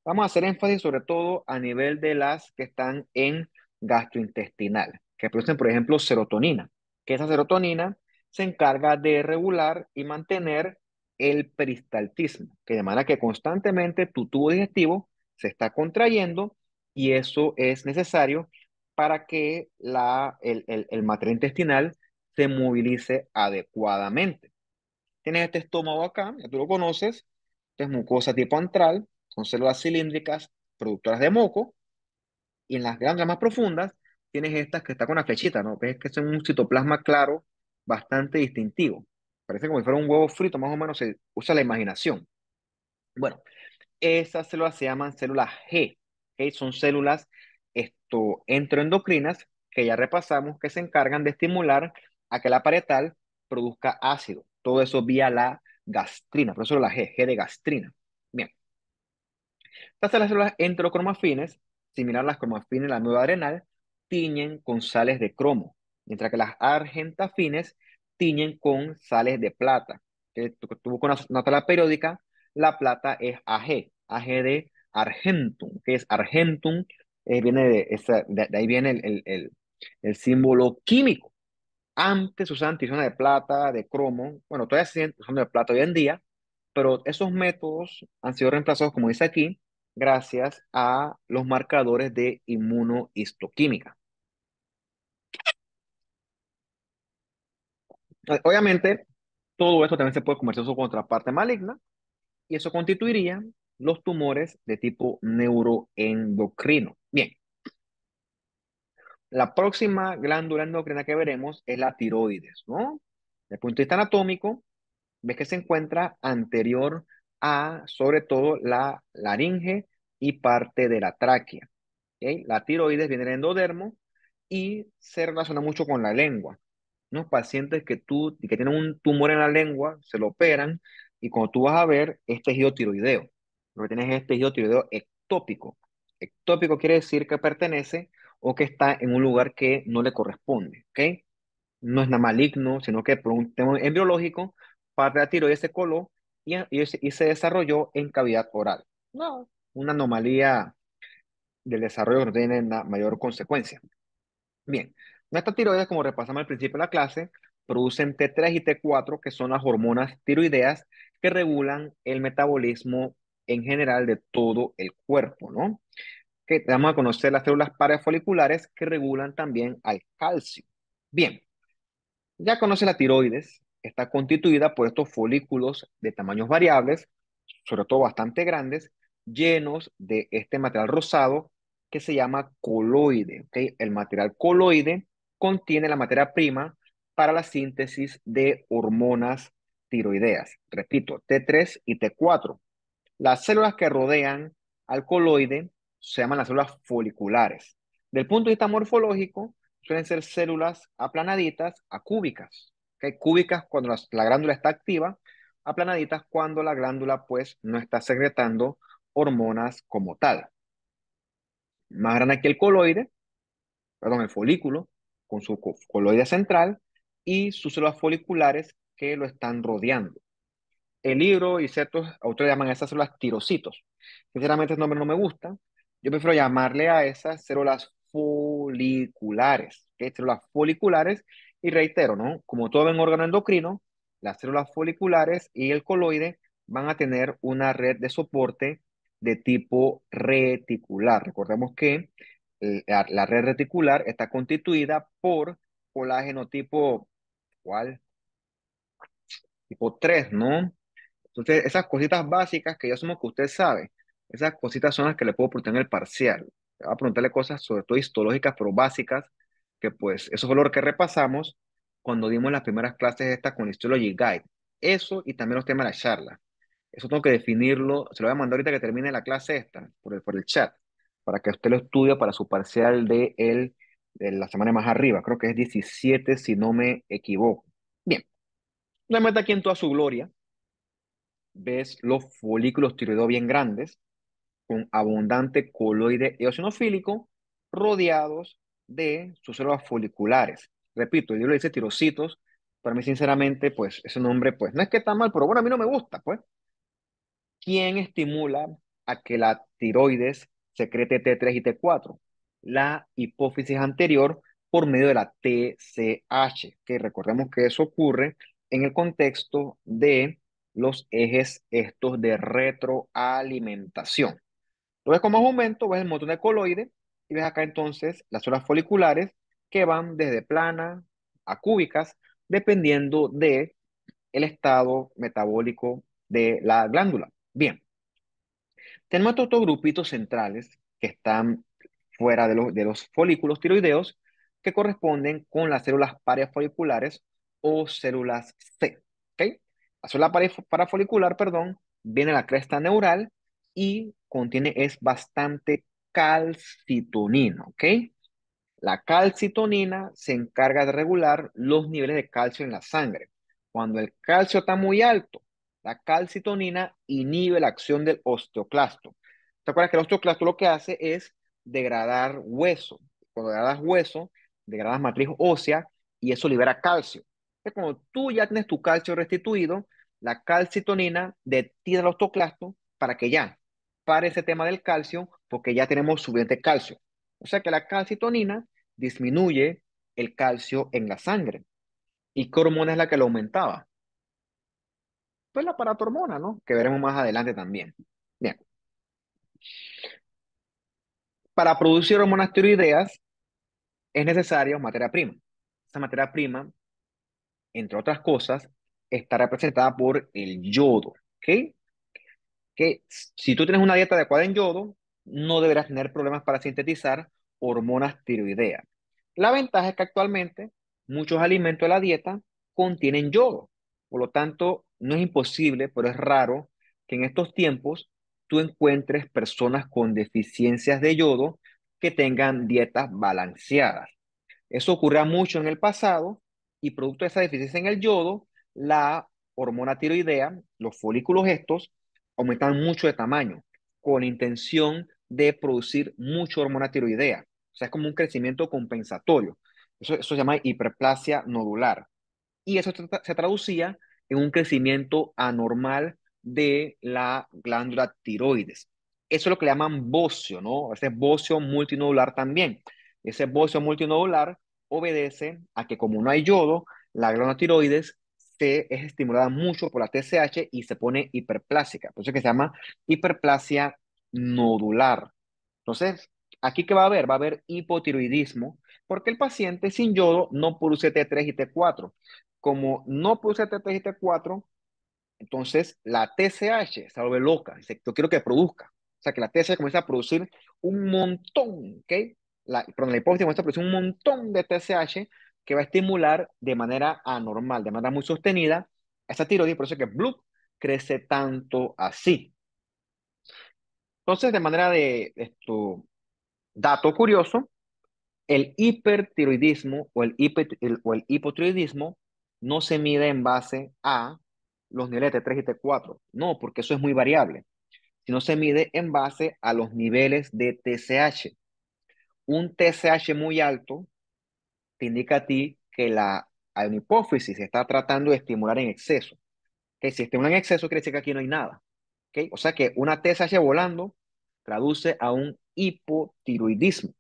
Vamos a hacer énfasis sobre todo a nivel de las que están en gastrointestinal, que producen, por ejemplo, serotonina, que esa serotonina se encarga de regular y mantener el peristaltismo, que de manera que constantemente tu tubo digestivo se está contrayendo y eso es necesario para que el material intestinal se movilice adecuadamente. Tienes este estómago acá, ya tú lo conoces, es mucosa tipo antral, son células cilíndricas productoras de moco, y en las glándulas más profundas tienes estas que está con la flechita, ¿no? Ves que son un citoplasma claro bastante distintivo. Parece como si fuera un huevo frito, más o menos se usa la imaginación. Bueno, esas células se llaman células G, ¿ok? Son células enteroendocrinas que ya repasamos que se encargan de estimular a que la parietal produzca ácido. Todo eso vía la gastrina, por eso la G de gastrina. Bien, estas células enterocromafines, similar a las cromafines de la nueva adrenal, tiñen con sales de cromo, mientras que las argentafines tiñen con sales de plata. Que tuvo con una tabla periódica, la plata es Ag de argentum, que es argentum, viene de ahí viene el símbolo químico. Antes usaban tizones de plata, de cromo, bueno, todavía se siguen usando de plata hoy en día, pero esos métodos han sido reemplazados, como dice aquí, gracias a los marcadores de inmunohistoquímica. Obviamente, todo esto también se puede convertir en su contraparte maligna y eso constituiría los tumores de tipo neuroendocrino. Bien, la próxima glándula endocrina que veremos es la tiroides, ¿no? Desde el punto de vista anatómico, ves que se encuentra anterior a, sobre todo, la laringe y parte de la tráquea. ¿Ok? La tiroides viene del endodermo y se relaciona mucho con la lengua. Unos pacientes que tienen un tumor en la lengua, se lo operan y cuando tú vas a ver, es tejido tiroideo. Lo que tienes es tejido tiroideo ectópico. Ectópico quiere decir que pertenece o que está en un lugar que no le corresponde. ¿Ok? No es nada maligno, sino que por un tema embriológico, parte de la tiroides se coló y se desarrolló en cavidad oral. No, una anomalía del desarrollo que no tiene mayor consecuencia. Bien, nuestras tiroides, como repasamos al principio de la clase, producen T3 y T4, que son las hormonas tiroideas que regulan el metabolismo en general de todo el cuerpo, ¿no? Que vamos a conocer las células parafoliculares que regulan también al calcio. Bien, ya conoce la tiroides, está constituida por estos folículos de tamaños variables, sobre todo bastante grandes, llenos de este material rosado que se llama coloide. ¿Ok? El material coloide contiene la materia prima para la síntesis de hormonas tiroideas. Repito, T3 y T4. Las células que rodean al coloide se llaman las células foliculares. Del punto de vista morfológico, suelen ser células aplanaditas a cúbicas. ¿Ok? Cúbicas cuando la glándula está activa, aplanaditas cuando la glándula pues no está secretando hormonas como tal. Más grande que el coloide, perdón, el folículo, con su coloide central y sus células foliculares que lo están rodeando. El libro y ciertos autores llaman a esas células tirocitos. Sinceramente, el nombre no me gusta. Yo prefiero llamarle a esas células foliculares, ¿ok? Células foliculares, y reitero, ¿no? Como todo en órgano endocrino, las células foliculares y el coloide van a tener una red de soporte de tipo reticular. Recordemos que la red reticular está constituida por colágeno tipo, ¿cuál? Tipo 3, ¿no? Entonces, esas cositas básicas que ya somos que usted sabe, esas cositas son las que le puedo preguntar en el parcial. Le voy a preguntarle cosas sobre todo histológicas, pero básicas, que pues eso fue lo que repasamos cuando dimos las primeras clases estas con Histology Guide. Eso y también los temas de la charla. Eso tengo que definirlo, se lo voy a mandar ahorita que termine la clase esta, por el chat, para que usted lo estudie para su parcial de la semana más arriba. Creo que es 17 si no me equivoco. Bien, nuevamente aquí en toda su gloria, ves los folículos tiroideos bien grandes, con abundante coloide eosinofílico, rodeados de sus células foliculares. Repito, yo le dice tirocitos, para mí sinceramente, pues ese nombre, pues no es que está mal, pero bueno, a mí no me gusta, pues. ¿Quién estimula a que la tiroides secrete T3 y T4? La hipófisis anterior por medio de la TSH, que recordemos que eso ocurre en el contexto de los ejes estos de retroalimentación. Lo ves con más aumento, ves el montón de coloides y ves acá entonces las células foliculares que van desde plana a cúbicas, dependiendo de el estado metabólico de la glándula. Bien, tenemos estos dos grupitos centrales que están fuera de los folículos tiroideos que corresponden con las células parafoliculares o células C. ¿Ok? La célula parafolicular, perdón, viene a la cresta neural y es bastante calcitonina. ¿Ok? La calcitonina se encarga de regular los niveles de calcio en la sangre. Cuando el calcio está muy alto, la calcitonina inhibe la acción del osteoclasto. ¿Te acuerdas que el osteoclasto lo que hace es degradar hueso? Cuando degradas hueso, degradas matriz ósea y eso libera calcio. Entonces, cuando tú ya tienes tu calcio restituido, la calcitonina detiene el osteoclasto para que ya pare ese tema del calcio porque ya tenemos suficiente calcio. O sea que la calcitonina disminuye el calcio en la sangre. ¿Y qué hormona es la que lo aumentaba? Pues la paratormona, ¿no? Que veremos más adelante también. Bien, para producir hormonas tiroideas es necesaria materia prima. Esa materia prima, entre otras cosas, está representada por el yodo, ¿ok? Que si tú tienes una dieta adecuada en yodo, no deberás tener problemas para sintetizar hormonas tiroideas. La ventaja es que actualmente muchos alimentos de la dieta contienen yodo. Por lo tanto, no es imposible, pero es raro que en estos tiempos tú encuentres personas con deficiencias de yodo que tengan dietas balanceadas. Eso ocurría mucho en el pasado y producto de esa deficiencia en el yodo, la hormona tiroidea, los folículos estos, aumentan mucho de tamaño con la intención de producir mucha hormona tiroidea. O sea, es como un crecimiento compensatorio. Eso se llama hiperplasia nodular. Y eso se traducía en un crecimiento anormal de la glándula tiroides. Eso es lo que le llaman bocio, ¿no? Ese bocio multinodular también. Ese bocio multinodular obedece a que como no hay yodo, la glándula tiroides es estimulada mucho por la TSH y se pone hiperplásica. Por eso es que se llama hiperplasia nodular. Entonces, ¿aquí qué va a haber? Va a haber hipotiroidismo porque el paciente sin yodo no produce T3 y T4. Como no produce T3 y T4, entonces la TSH se vuelve loca. Dice, yo quiero que produzca. O sea, que la TSH comienza a producir un montón, ¿ok? Perdón, la hipófisis comienza a producir un montón de TSH que va a estimular de manera anormal, de manera muy sostenida, esa tiroides, por eso es que Blue crece tanto así. Entonces, de manera de esto, dato curioso, el hipertiroidismo o el hipotiroidismo no se mide en base a los niveles de T3 y T4, no, porque eso es muy variable, sino se mide en base a los niveles de TSH. Un TSH muy alto te indica a ti que hay una hipófisis se está tratando de estimular en exceso. Que si estimula en exceso, quiere decir que aquí no hay nada. ¿Okay? O sea que una TSH volando traduce a un hipotiroidismo.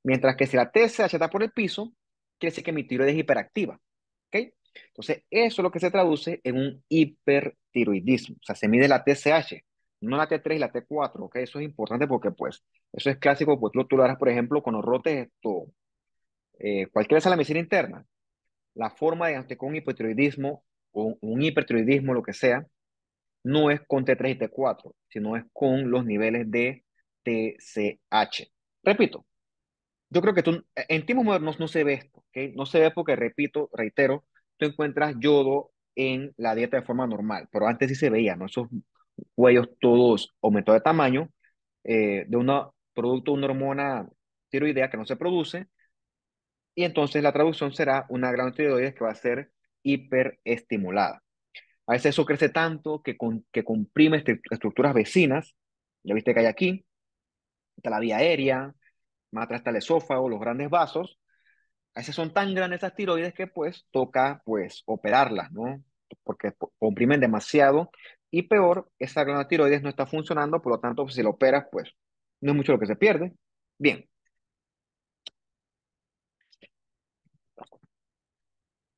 Mientras que si la TSH está por el piso, quiere decir que mi tiroides es hiperactiva. ¿Ok? Entonces, eso es lo que se traduce en un hipertiroidismo. O sea, se mide la TSH, no la T3 y la T4. ¿Ok? Eso es importante porque, pues, eso es clásico. Pues tú lo harás, por ejemplo, cuando rotes esto, cualquier de la medicina interna. La forma de diagnosticar un hipotiroidismo o un hipertiroidismo, lo que sea, no es con T3 y T4, sino es con los niveles de TSH. Repito, yo creo que en tiempos modernos no se ve esto, ¿ok? No se ve porque, repito, reitero, tú encuentras yodo en la dieta de forma normal, pero antes sí se veía, ¿no? Esos huellos todos aumentados de tamaño de un producto de una hormona tiroidea que no se produce, y entonces la traducción será una glándula tiroides que va a ser hiperestimulada. A veces eso crece tanto que comprime estructuras vecinas, ya viste que hay aquí, está la vía aérea, más atrás está el esófago, los grandes vasos. A veces son tan grandes esas tiroides que pues toca pues operarlas, ¿no? Porque comprimen demasiado y peor, esa glándula tiroides no está funcionando, por lo tanto, pues, si la operas, pues no es mucho lo que se pierde. Bien,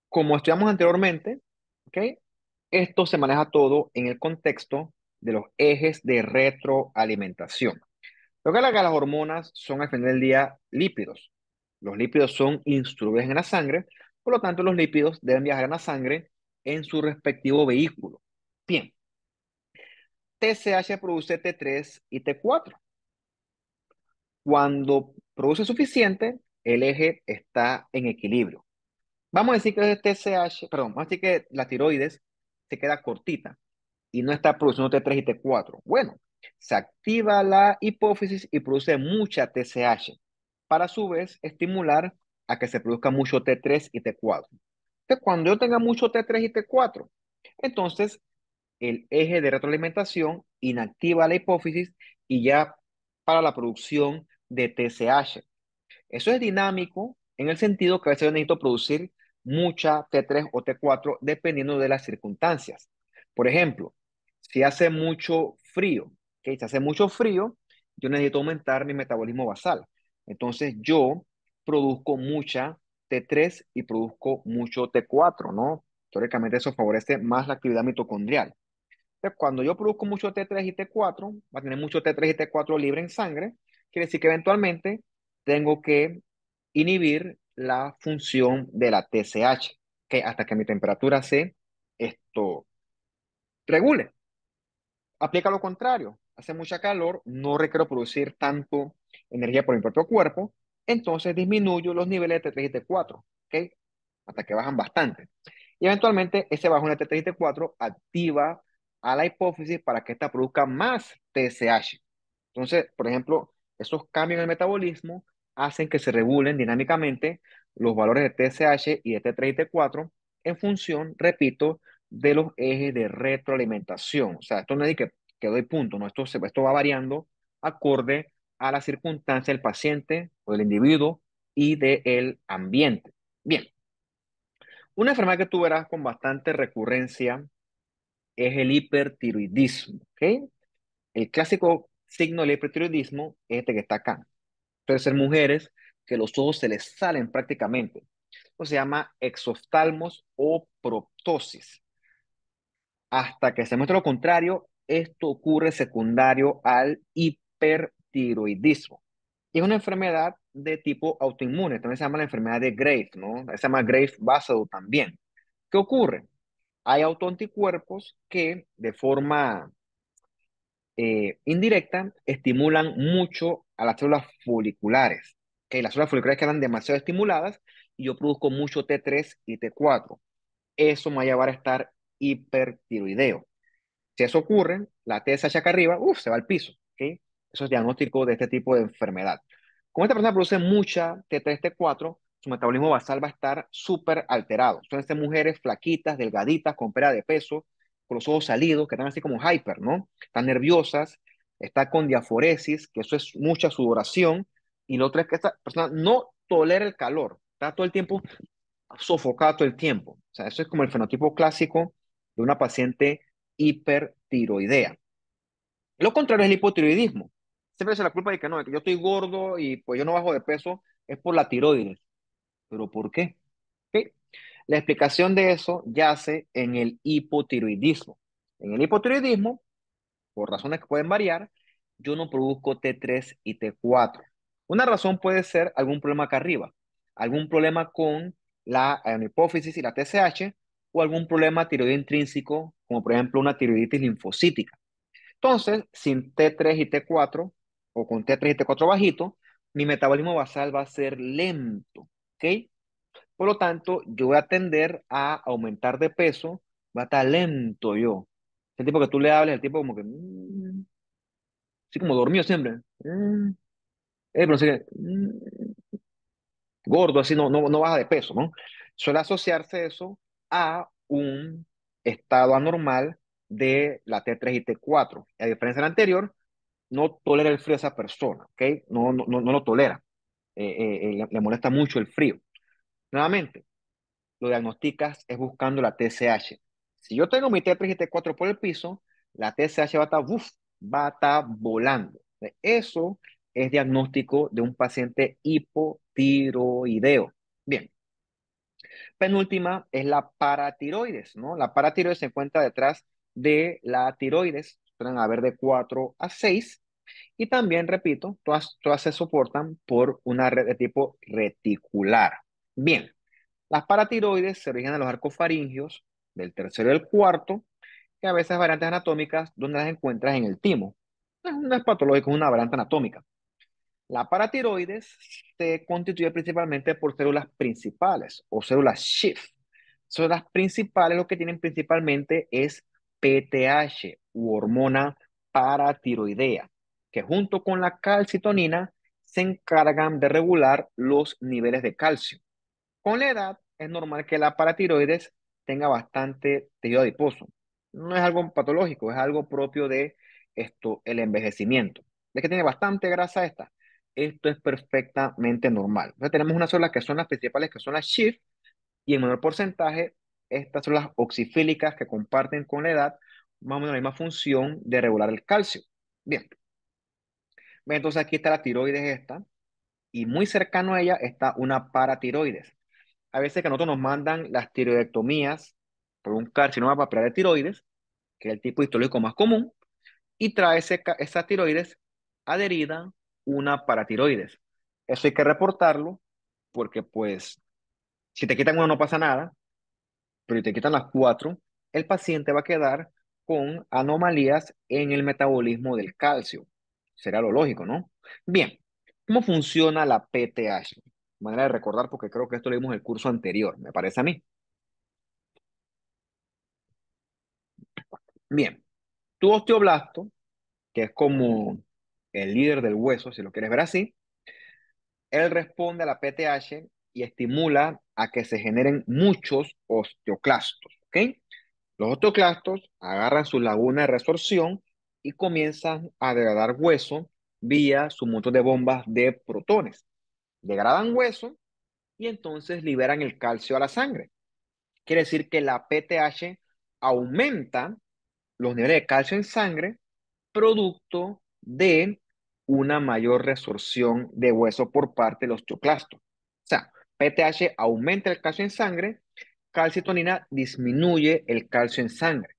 como estudiamos anteriormente, ¿ok? Esto se maneja todo en el contexto de los ejes de retroalimentación. Lo que las hormonas son al final del día lípidos. Los lípidos son instruidos en la sangre, por lo tanto los lípidos deben viajar en la sangre en su respectivo vehículo. Bien, TSH produce T3 y T4. Cuando produce suficiente, el eje está en equilibrio. Vamos a decir que el TSH, perdón, vamos a decir que la tiroides se queda cortita y no está produciendo T3 y T4. Bueno, se activa la hipófisis y produce mucha TSH para a su vez estimular a que se produzca mucho T3 y T4. Entonces, cuando yo tenga mucho T3 y T4, entonces el eje de retroalimentación inactiva la hipófisis y ya para la producción de TSH. Eso es dinámico en el sentido que a veces yo necesito producir mucha T3 o T4 dependiendo de las circunstancias. Por ejemplo, si hace mucho frío, ¿ok? Si hace mucho frío, yo necesito aumentar mi metabolismo basal. Entonces yo produzco mucha T3 y produzco mucho T4, ¿no? Teóricamente eso favorece más la actividad mitocondrial. Entonces, cuando yo produzco mucho T3 y T4, va a tener mucho T3 y T4 libre en sangre, quiere decir que eventualmente tengo que inhibir la función de la TSH, que hasta que mi temperatura se esto regule. Aplica lo contrario. Hace mucha calor, no requiero producir tanto energía por mi propio cuerpo, entonces disminuyo los niveles de T3 y T4, ¿ok? Hasta que bajan bastante. Y eventualmente ese bajón de T3 y T4 activa a la hipófisis para que ésta produzca más TSH. Entonces, por ejemplo, esos cambios en el metabolismo hacen que se regulen dinámicamente los valores de TSH y de T3 y T4 en función, repito, de los ejes de retroalimentación. O sea, esto no es de que doy punto, ¿no? Esto va variando acorde a la circunstancia del paciente o del individuo y del ambiente. Bien, una enfermedad que tú verás con bastante recurrencia es el hipertiroidismo, ¿ok? El clásico signo del hipertiroidismo es este que está acá. Puede ser mujeres que los ojos se les salen prácticamente. O se llama exoftalmos o proptosis. Hasta que se muestre lo contrario, esto ocurre secundario al hipertiroidismo. Y es una enfermedad de tipo autoinmune, también se llama la enfermedad de Graves, ¿no? Se llama Graves-Basedow también. ¿Qué ocurre? Hay autoanticuerpos que de forma indirecta estimulan mucho a las células foliculares. Que las células foliculares quedan demasiado estimuladas y yo produzco mucho T3 y T4. Eso me va a llevar a estar hipertiroideo. Si eso ocurre, la TSH acá arriba, se va al piso. ¿Ok? Eso es diagnóstico de este tipo de enfermedad. Como esta persona produce mucha T3, T4, su metabolismo basal va a estar súper alterado. Son estas mujeres flaquitas, delgaditas, con pérdida de peso, con los ojos salidos, que están así como hyper, ¿no? Están nerviosas, está con diaforesis, que eso es mucha sudoración. Y lo otro es que esta persona no tolera el calor, está todo el tiempo sofocado todo el tiempo. O sea, eso es como el fenotipo clásico de una paciente hipertiroidea. Lo contrario es el hipotiroidismo. Siempre se la culpa de que no, de que yo estoy gordo y pues yo no bajo de peso, es por la tiroides. ¿Pero por qué? ¿Ok? La explicación de eso yace en el hipotiroidismo. En el hipotiroidismo, por razones que pueden variar, yo no produzco T3 y T4. Una razón puede ser algún problema acá arriba, algún problema con la hipófisis y la TSH, o algún problema tiroideo intrínseco, como por ejemplo una tiroiditis linfocítica. Entonces, sin T3 y T4, o con T3 y T4 bajito, mi metabolismo basal va a ser lento, ¿ok? Por lo tanto, yo voy a tender a aumentar de peso, va a estar lento yo. El tipo que tú le hables, el tipo como que, así como dormido siempre. Pero no sé qué, gordo, así no baja de peso, ¿no? Suele asociarse eso a un estado anormal de la T3 y T4. A diferencia del anterior, no tolera el frío esa persona, ¿ok? No lo tolera. Le molesta mucho el frío. Nuevamente, lo diagnosticas es buscando la TSH. Si yo tengo mi T3 y T4 por el piso, la TSH va a estar, uf, va a estar volando. Eso es diagnóstico de un paciente hipotiroideo. Bien, penúltima es la paratiroides, ¿no? La paratiroides se encuentra detrás de la tiroides, suelen haber de 4 a 6, y también, repito, todas se soportan por una red de tipo reticular. Bien, las paratiroides se originan en los arcos faringios del tercero y el cuarto, que a veces hay variantes anatómicas donde las encuentras en el timo. No es patológico, es una variante anatómica. La paratiroides se constituye principalmente por células principales o células Schiff. Células principales lo que tienen principalmente es PTH u hormona paratiroidea, que junto con la calcitonina se encargan de regular los niveles de calcio. Con la edad es normal que la paratiroides tenga bastante tejido adiposo. No es algo patológico, es algo propio de esto, el envejecimiento. ¿De que tiene bastante grasa esta? Esto es perfectamente normal. Entonces tenemos unas células que son las principales, que son las Schiff, y en menor porcentaje, estas son las oxifílicas que comparten con la edad más o menos la misma función de regular el calcio. Bien, entonces aquí está la tiroides esta, y muy cercano a ella está una paratiroides. A veces que a nosotros nos mandan las tiroidectomías por un carcinoma papilar de tiroides, que es el tipo histológico más común, y trae esa tiroides adherida una paratiroides. Eso hay que reportarlo porque pues si te quitan una no pasa nada, pero si te quitan las cuatro, el paciente va a quedar con anomalías en el metabolismo del calcio. Será lo lógico, ¿no? Bien, ¿cómo funciona la PTH? Manera de recordar porque creo que esto lo vimos en el curso anterior, me parece a mí. Bien, tu osteoblasto, que es como el líder del hueso, si lo quieres ver así, él responde a la PTH y estimula a que se generen muchos osteoclastos, ¿ok? Los osteoclastos agarran su laguna de resorción y comienzan a degradar hueso vía su montón de bombas de protones. Degradan hueso y entonces liberan el calcio a la sangre. Quiere decir que la PTH aumenta los niveles de calcio en sangre producto de una mayor resorción de hueso por parte de los osteoclastos. O sea, PTH aumenta el calcio en sangre, calcitonina disminuye el calcio en sangre.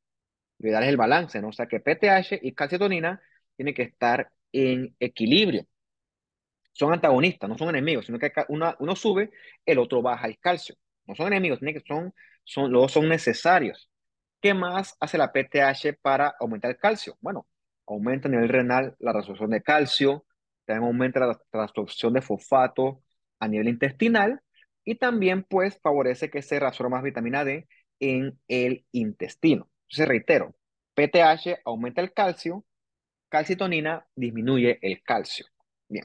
Lo ideal es el balance, ¿no? O sea que PTH y calcitonina tienen que estar en equilibrio. Son antagonistas, no son enemigos, sino que uno sube, el otro baja el calcio. No son enemigos, los dos son necesarios. ¿Qué más hace la PTH para aumentar el calcio? Bueno, aumenta a nivel renal la resorción de calcio, también aumenta la transducción de fosfato a nivel intestinal y también pues favorece que se reabsorba más vitamina D en el intestino. Entonces reitero, PTH aumenta el calcio, calcitonina disminuye el calcio. Bien.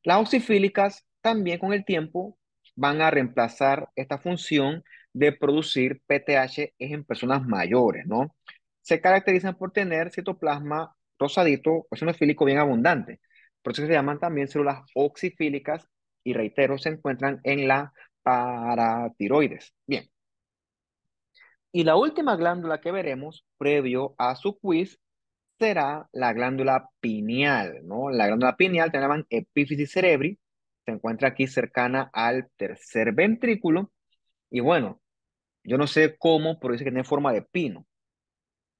Las oxifílicas también con el tiempo van a reemplazar esta función de producir PTH en personas mayores, ¿no? Se caracterizan por tener citoplasma rosadito, eosinofílico bien abundante. Por eso se llaman también células oxifílicas y reitero, se encuentran en la paratiroides. Bien, y la última glándula que veremos previo a su quiz será la glándula pineal, ¿no? La glándula pineal, te llaman epífisis cerebri, se encuentra aquí cercana al tercer ventrículo, y bueno, yo no sé cómo, pero dice que tiene forma de pino.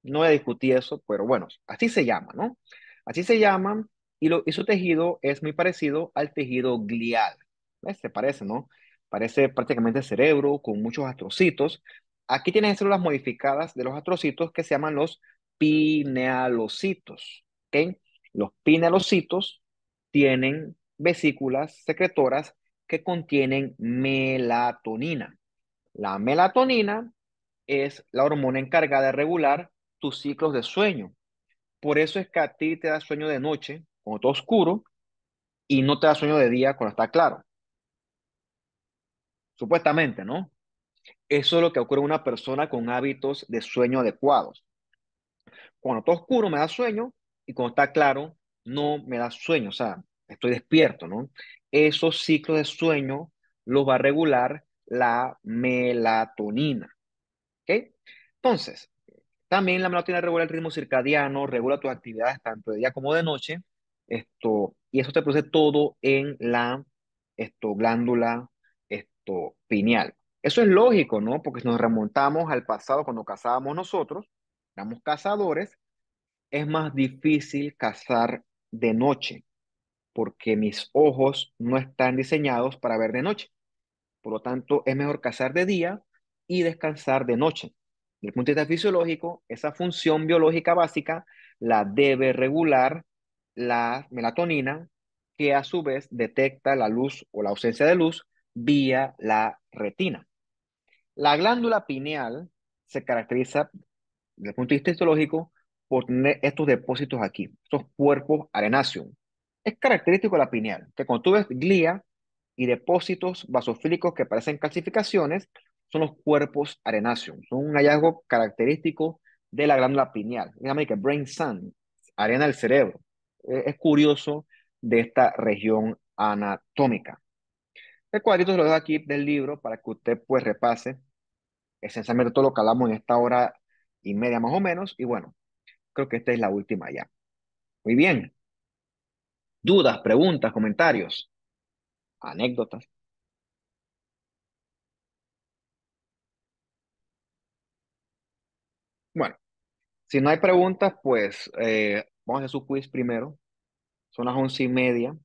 No voy a discutir eso, pero bueno, así se llama, ¿no? Así se llaman, y su tejido es muy parecido al tejido glial. ¿Ves? Se parece, ¿no? Parece prácticamente cerebro, con muchos astrocitos. Aquí tienes células modificadas de los astrocitos que se llaman los pinealocitos, ¿ok? Los pinealocitos tienen vesículas secretoras que contienen melatonina. La melatonina es la hormona encargada de regular tus ciclos de sueño. Por eso es que a ti te da sueño de noche, cuando está oscuro, y no te da sueño de día cuando está claro. Supuestamente, ¿no? Eso es lo que ocurre en una persona con hábitos de sueño adecuados. Cuando está oscuro me da sueño y cuando está claro no me da sueño, o sea, estoy despierto, ¿no? Esos ciclos de sueño los va a regular la melatonina, ¿ok? Entonces, también la melatonina regula el ritmo circadiano, regula tus actividades tanto de día como de noche, y eso te produce todo en la glándula pineal. Eso es lógico, ¿no? Porque si nos remontamos al pasado cuando cazábamos nosotros, éramos cazadores, es más difícil cazar de noche, porque mis ojos no están diseñados para ver de noche. Por lo tanto, es mejor cazar de día y descansar de noche. Desde el punto de vista fisiológico, esa función biológica básica la debe regular la melatonina, que a su vez detecta la luz o la ausencia de luz vía la retina. La glándula pineal se caracteriza desde el punto de vista histológico por tener estos depósitos aquí, estos cuerpos arenáceos. Es característico de la pineal, que cuando tú ves glía y depósitos basofílicos que parecen calcificaciones, son los cuerpos arenáceos. Son un hallazgo característico de la glándula pineal. Dígame que brain sand, arena del cerebro. Es curioso de esta región anatómica. El cuadrito se lo dejo aquí del libro para que usted pues repase esencialmente todo lo que hablamos en esta hora y media más o menos. Y bueno, creo que esta es la última ya. Muy bien. Dudas, preguntas, comentarios, anécdotas. Bueno, si no hay preguntas, pues vamos a hacer su quiz primero. Son las 11:30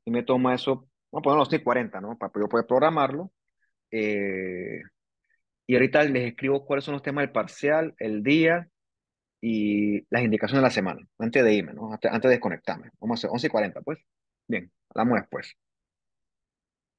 y me toma eso, vamos a poner los 40, ¿no? Para yo poder programarlo. Eh, y ahorita les escribo cuáles son los temas del parcial, el día y las indicaciones de la semana, antes de irme, ¿no? Antes de desconectarme. Vamos a hacer 11:40, pues. Bien, hablamos después.